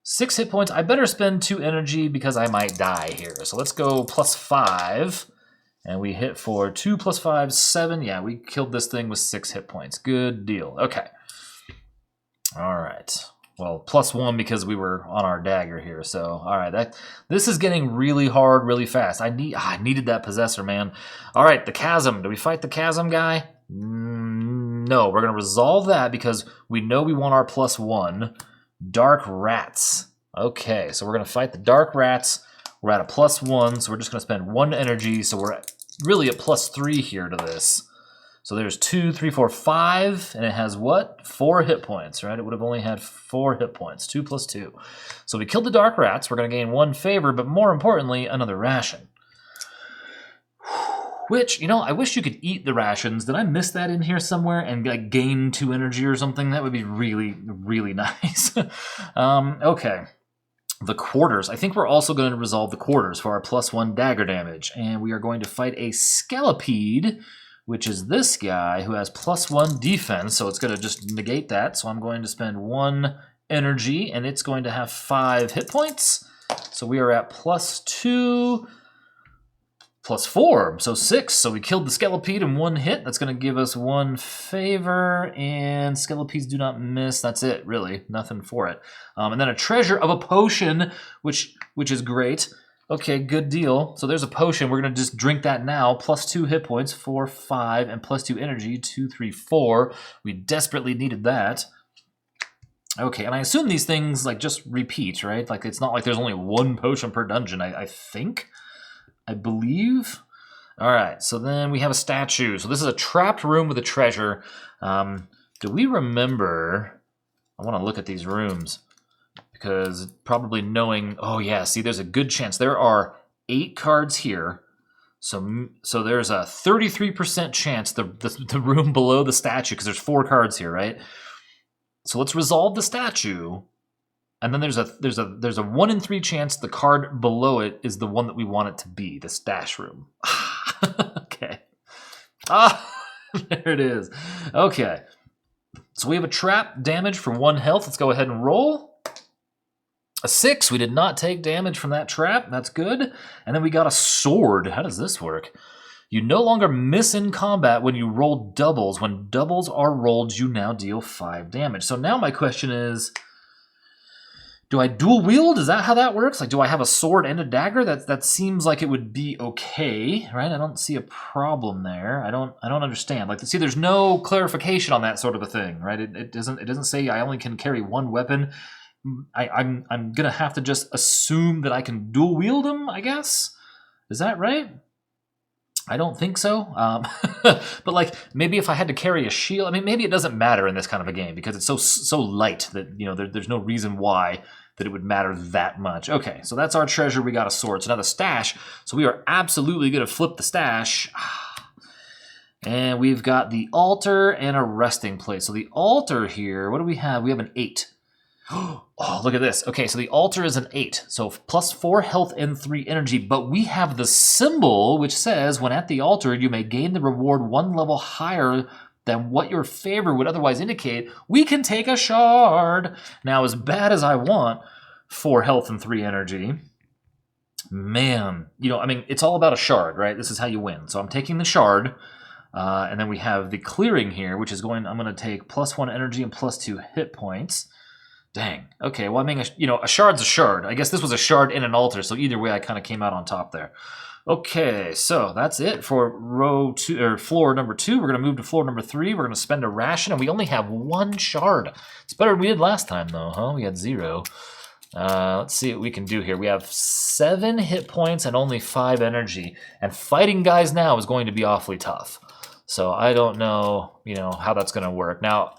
A: 6 hit points. I better spend 2 energy because I might die here. So let's go +5. And we hit for 2 + 5, 7. Yeah, we killed this thing with 6 hit points. Good deal. Okay. Alright. Well, +1 because we were on our dagger here. So, all right, this is getting really hard, really fast. I needed that possessor, man. All right, the chasm. Do we fight the chasm guy? No, we're gonna resolve that because we know we want our +1. Dark rats. Okay, so we're gonna fight the dark rats. We're at a +1, so we're just gonna spend 1 energy. So we're really at +3 here to this. So there's 2, 3, 4, 5, and it has what? 4 hit points, right? It would have only had 4 hit points, 2 + 2. So we killed the dark rats. We're going to gain 1 favor, but more importantly, another ration. Which, you know, I wish you could eat the rations. Did I miss that in here somewhere and like gain 2 energy or something? That would be really, really nice. Okay. The quarters. I think we're also going to resolve the quarters for our +1 dagger damage. And we are going to fight a Skelipede, which is this guy who has +1 defense, so it's going to just negate that. So I'm going to spend 1 energy, and it's going to have 5 hit points. So we are at +2, +4, so 6. So we killed the Skelipede in 1 hit. That's going to give us 1 favor, and Skelipedes do not miss. That's it, really. Nothing for it. And then a treasure of a potion, which is great. Okay, good deal. So there's a potion. We're going to just drink that now. +2 hit points, 4, 5, and +2 energy, 2, 3, 4. We desperately needed that. Okay, and I assume these things like just repeat, right? Like it's not like there's only 1 potion per dungeon, I think. I believe. All right, so then we have a statue. So this is a trapped room with a treasure. Do we remember? I want to look at these rooms. Because probably knowing, oh yeah, see, there's a good chance. There are 8 cards here. So there's a 33% chance the room below the statue, because there's 4 cards here, right? So let's resolve the statue. And then there's a 1 in 3 chance the card below it is the one that we want it to be, the stash room. Okay. There it is. Okay. So we have a trap damage for 1 health. Let's go ahead and roll. A 6, we did not take damage from that trap. That's good. And then we got a sword. How does this work? You no longer miss in combat when you roll doubles. When doubles are rolled, you now deal 5 damage. So now my question is, do I dual wield? Is that how that works? Like, do I have a sword and a dagger? That seems like it would be okay, right? I don't see a problem there. I don't understand. Like, see, there's no clarification on that sort of a thing, right? It doesn't say I only can carry 1 weapon. I'm gonna have to just assume that I can dual wield them, I guess. Is that right? I don't think so. But like maybe if I had to carry a shield, I mean maybe it doesn't matter in this kind of a game because it's so light that there's no reason why that it would matter that much. Okay, so that's our treasure. We got a sword. So now the stash. So we are absolutely gonna flip the stash. And we've got the altar and a resting place. So the altar here, what do we have? We have an 8. Oh, look at this. Okay, so the altar is an 8. So +4 health and 3 energy. But we have the symbol which says, when at the altar, you may gain the reward 1 level higher than what your favor would otherwise indicate. We can take a shard. Now, as bad as I want 4 health and 3 energy, man, I mean, it's all about a shard, right? This is how you win. So I'm taking the shard. And then we have the clearing here, which is I'm going to take +1 energy and +2 hit points. Dang. Okay, well, I mean, a shard's a shard. I guess this was a shard in an altar, so either way, I kind of came out on top there. Okay, so that's it for floor number 2. We're going to move to floor number 3. We're going to spend a ration, and we only have 1 shard. It's better than we did last time, though, huh? We had 0. Let's see what we can do here. We have 7 hit points and only 5 energy, and fighting guys now is going to be awfully tough. So I don't know, how that's going to work. Now,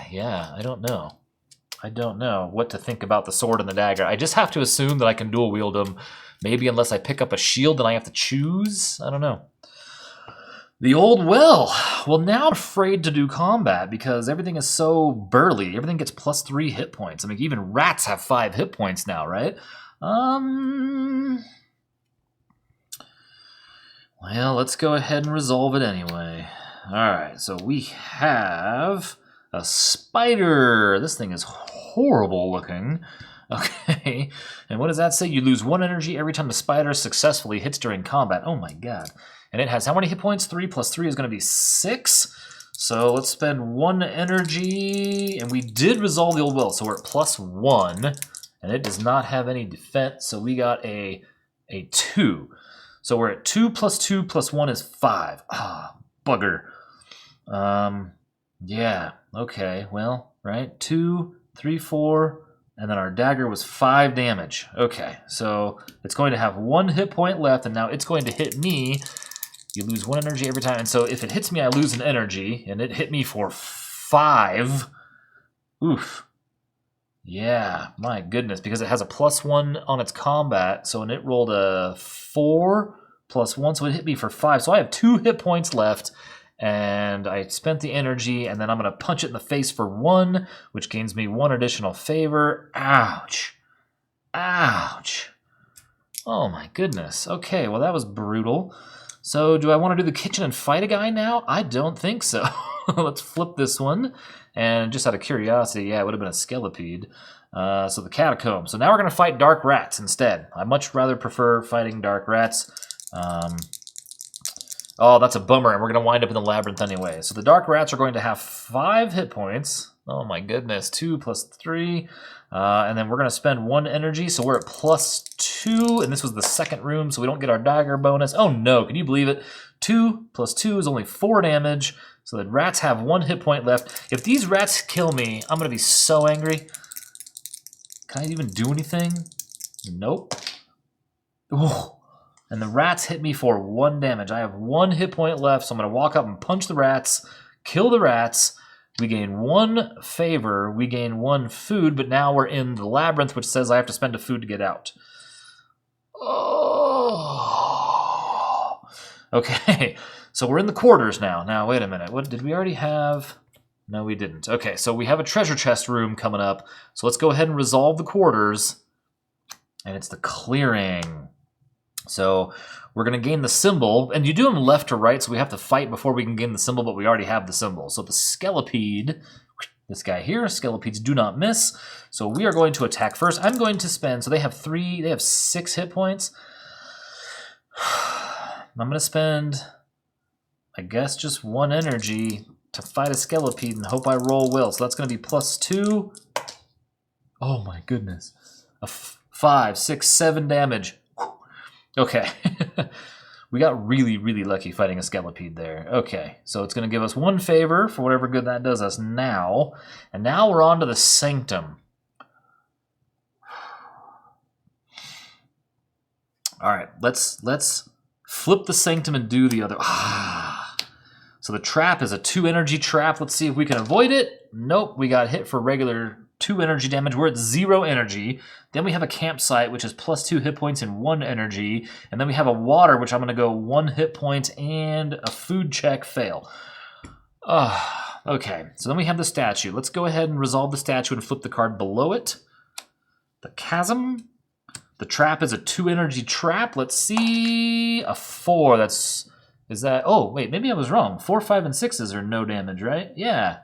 A: yeah, I don't know. I don't know what to think about the sword and the dagger. I just have to assume that I can dual wield them. Maybe unless I pick up a shield, then I have to choose. I don't know. The old well. Well, now I'm afraid to do combat because everything is so burly. Everything gets +3 hit points. I mean, even rats have 5 hit points now, right? Well, let's go ahead and resolve it anyway. All right, so we have a spider. This thing is horrible looking. Okay, and what does that say? You lose 1 energy every time the spider successfully hits during combat. Oh my god. And it has how many hit points? 3 + 3 is going to be 6. So let's spend 1 energy, and we did resolve the old will, so we're at +1, and it does not have any defense, so we got a 2. So we're at 2 + 2 + 1 is 5. Ah, bugger. Yeah, okay, well, right, 2, 3, 4, and then our dagger was 5 damage. Okay, so it's going to have 1 hit point left, and now it's going to hit me. You lose 1 energy every time, and so if it hits me, I lose an energy, and it hit me for 5. Oof. Yeah, my goodness, because it has a +1 on its combat, so when it rolled a 4 + 1, so it hit me for 5. So I have 2 hit points left, and I spent the energy, and then I'm going to punch it in the face for 1, which gains me 1 additional favor. Ouch. Ouch. Oh my goodness. Okay, well that was brutal. So do I want to do the kitchen and fight a guy now? I don't think so. Let's flip this one. And just out of curiosity, yeah, it would have been a skelepede. So the catacomb. So now we're going to fight dark rats instead. I much rather prefer fighting dark rats. Oh, that's a bummer, and we're going to wind up in the labyrinth anyway. So the dark rats are going to have 5 hit points. Oh my goodness, 2 + 3. And then we're going to spend 1 energy, so we're at +2, and this was the second room, so we don't get our dagger bonus. Oh no, can you believe it? 2 + 2 is only 4 damage, so the rats have 1 hit point left. If these rats kill me, I'm going to be so angry. Can I even do anything? Nope. Ooh. And the rats hit me for 1 damage. I have 1 hit point left, so I'm going to walk up and punch the rats, kill the rats. We gain 1 favor, we gain 1 food, but now we're in the labyrinth, which says I have to spend a food to get out. Oh. Okay, so we're in the quarters now. Now, wait a minute. What did we already have? No, we didn't. Okay, so we have a treasure chest room coming up. So let's go ahead and resolve the quarters. And it's the clearing. So we're going to gain the symbol, and you do them left to right, so we have to fight before we can gain the symbol, but we already have the symbol. So the skelepede, this guy here, skelepedes do not miss. So we are going to attack first. I'm going to spend, so they have 6 hit points. I'm going to spend, I guess, just 1 energy to fight a skelepede and hope I roll well. So that's going to be +2. Oh my goodness. 5, 6, 7 damage. Okay, we got really, really lucky fighting a skelepede there. Okay, so it's going to give us 1 favor for whatever good that does us now. And now we're on to the sanctum. All right, let's flip the sanctum and do the other. So the trap is a 2 energy trap. Let's see if we can avoid it. Nope, we got hit for regular 2 energy damage. We're at 0 energy. Then we have a campsite, which is +2 hit points and 1 energy. And then we have a water, which I'm going to go 1 hit point and a food check fail. Okay, so then we have the statue. Let's go ahead and resolve the statue and flip the card below it. The chasm. The trap is a 2 energy trap. Let's see. A 4. Is that... Oh, wait, maybe I was wrong. 4, 5, and 6s are no damage, right? Yeah.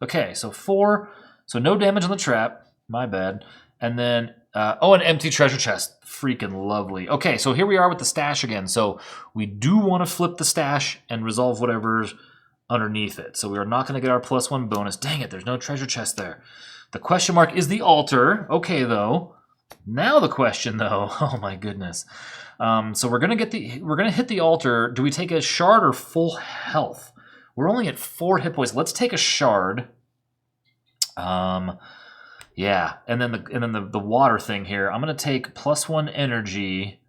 A: Okay, so 4... So no damage on the trap. My bad. And then, an empty treasure chest. Freaking lovely. Okay, so here we are with the stash again. So we do want to flip the stash and resolve whatever's underneath it. So we are not going to get our +1 bonus. Dang it, there's no treasure chest there. The question mark is the altar. Okay, though. Now the question, though. Oh my goodness. So we're gonna hit the altar. Do we take a shard or full health? We're only at 4 hit points. Let's take a shard. Yeah, and then the water thing here. I'm gonna take +1 energy,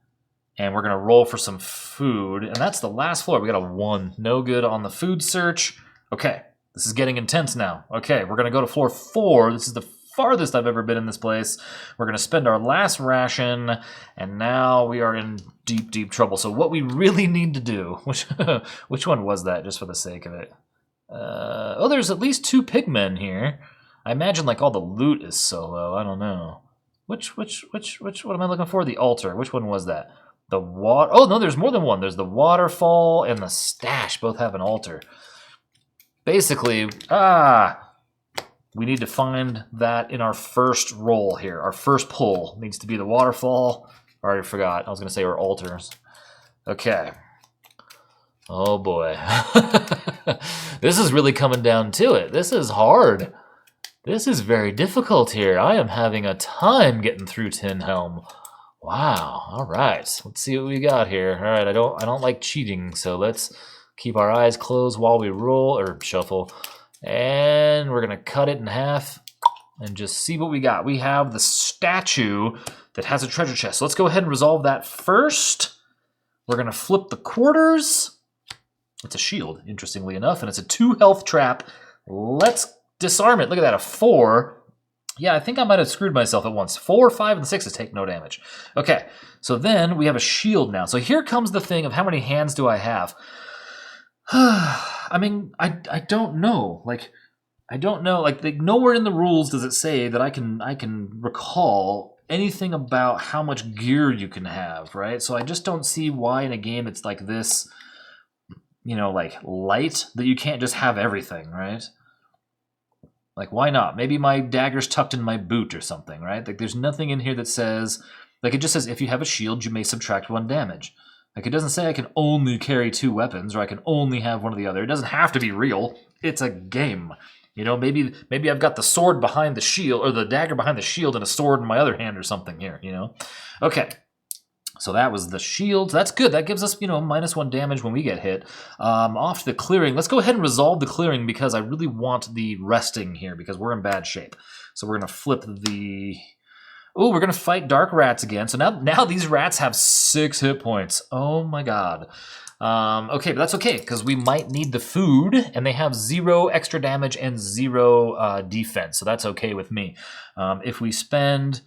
A: and we're gonna roll for some food. And that's the last floor. We got a 1. No good on the food search. Okay, this is getting intense now. Okay, we're gonna go to floor 4. This is the farthest I've ever been in this place. We're gonna spend our last ration, and now we are in deep, deep trouble. So what we really need to do, which one was that, just for the sake of it? Oh, there's at least 2 pigmen here. I imagine like all the loot is so low. I don't know. Which what am I looking for? The altar. Which one was that? The water. Oh no, there's more than one. There's the waterfall and the stash. Both have an altar. Basically, we need to find that in our first roll here. Our first pull needs to be the waterfall. I already forgot. I was going to say our altars. Okay. Oh boy. This is really coming down to it. This is hard. This is very difficult here. I am having a time getting through Tin Helm. Wow. All right. Let's see what we got here. All right. I don't like cheating, so let's keep our eyes closed while we roll or shuffle. And we're going to cut it in half and just see what we got. We have the statue that has a treasure chest. So let's go ahead and resolve that first. We're going to flip the quarters. It's a shield, interestingly enough, and it's a 2 health trap. Let's disarm it. Look at that, a 4. Yeah, I think I might have screwed myself at once. 4, 5, and 6s take no damage. Okay, so then we have a shield now. So here comes the thing of how many hands do I have? I mean, I don't know. I don't know. Nowhere in the rules does it say that I can recall anything about how much gear you can have, right? So I just don't see why in a game it's like this, light, that you can't just have everything, right? Why not? Maybe my dagger's tucked in my boot or something, right? There's nothing in here that says, it just says if you have a shield, you may subtract 1 damage. It doesn't say I can only carry 2 weapons or I can only have one or the other. It doesn't have to be real. It's a game. Maybe I've got the sword behind the shield or the dagger behind the shield and a sword in my other hand or something here, Okay. So that was the shield. That's good. That gives us, -1 damage when we get hit. Off to the clearing. Let's go ahead and resolve the clearing because I really want the resting here because we're in bad shape. So we're going to flip the... Oh, we're going to fight dark rats again. So now these rats have 6 hit points. Oh my god. Okay, but that's okay because we might need the food, and they have 0 extra damage and 0 defense. So that's okay with me. If we spend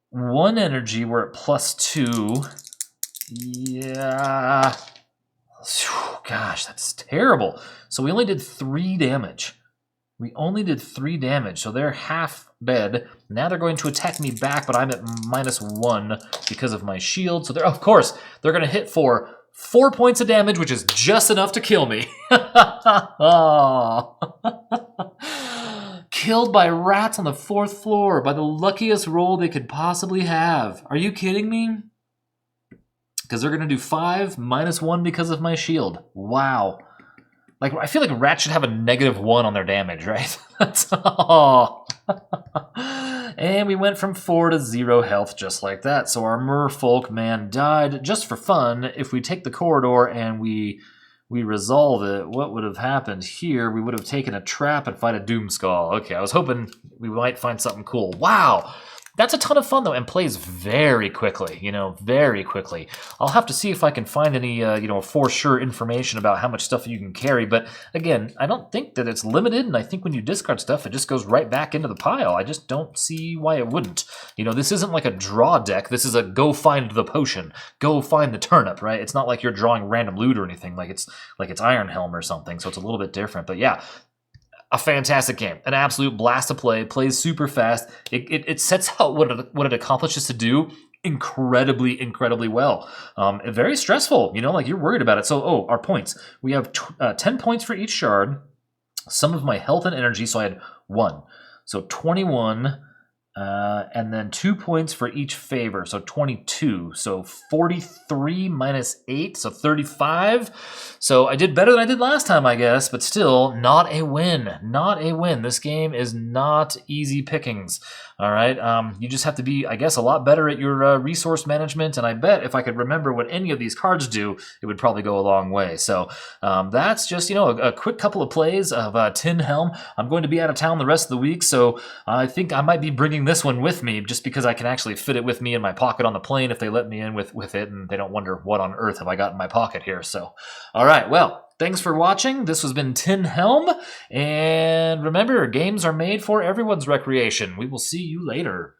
A: 1 energy, we're at +2. Yeah. Gosh, that's terrible. So we only did 3 damage. So they're half dead. Now they're going to attack me back, but I'm at -1 because of my shield. So of course, they're going to hit for 4 points of damage, which is just enough to kill me. Oh. Killed by rats on the 4th floor by the luckiest roll they could possibly have. Are you kidding me? Because they're going to do 5 -1 because of my shield. Wow. I feel like rats should have a -1 on their damage, right? Oh. And we went from 4 to 0 health just like that. So our Merfolk man died. Just for fun, if we take the corridor and we resolve it, what would have happened here? We would have taken a trap and fight a Doomskull. Okay, I was hoping we might find something cool. Wow! That's a ton of fun, though, and plays very quickly, very quickly. I'll have to see if I can find any, for sure information about how much stuff you can carry, but again, I don't think that it's limited, and I think when you discard stuff, it just goes right back into the pile. I just don't see why it wouldn't. This isn't like a draw deck. This is a go find the potion, go find the turnip, right? It's not like you're drawing random loot or anything, like it's Iron Helm or something, so it's a little bit different, but yeah. A fantastic game, an absolute blast to play, plays super fast. It sets out what it accomplishes to do incredibly, incredibly well. Very stressful, you're worried about it. So, our points. We have 10 points for each shard, some of my health and energy, so I had 1. So 21, and then 2 points for each favor, so 22. So 43 minus 8, so 35. So I did better than I did last time, I guess, but still not a win. Not a win. This game is not easy pickings. All right, you just have to be, I guess, a lot better at your resource management, and I bet if I could remember what any of these cards do, it would probably go a long way. So that's just, a quick couple of plays of Tin Helm. I'm going to be out of town the rest of the week, so I think I might be bringing this one with me just because I can actually fit it with me in my pocket on the plane if they let me in with it, and they don't wonder what on earth have I got in my pocket here. So, all right, well, thanks for watching. This has been Tin Helm, and remember, games are made for everyone's recreation. We will see you later.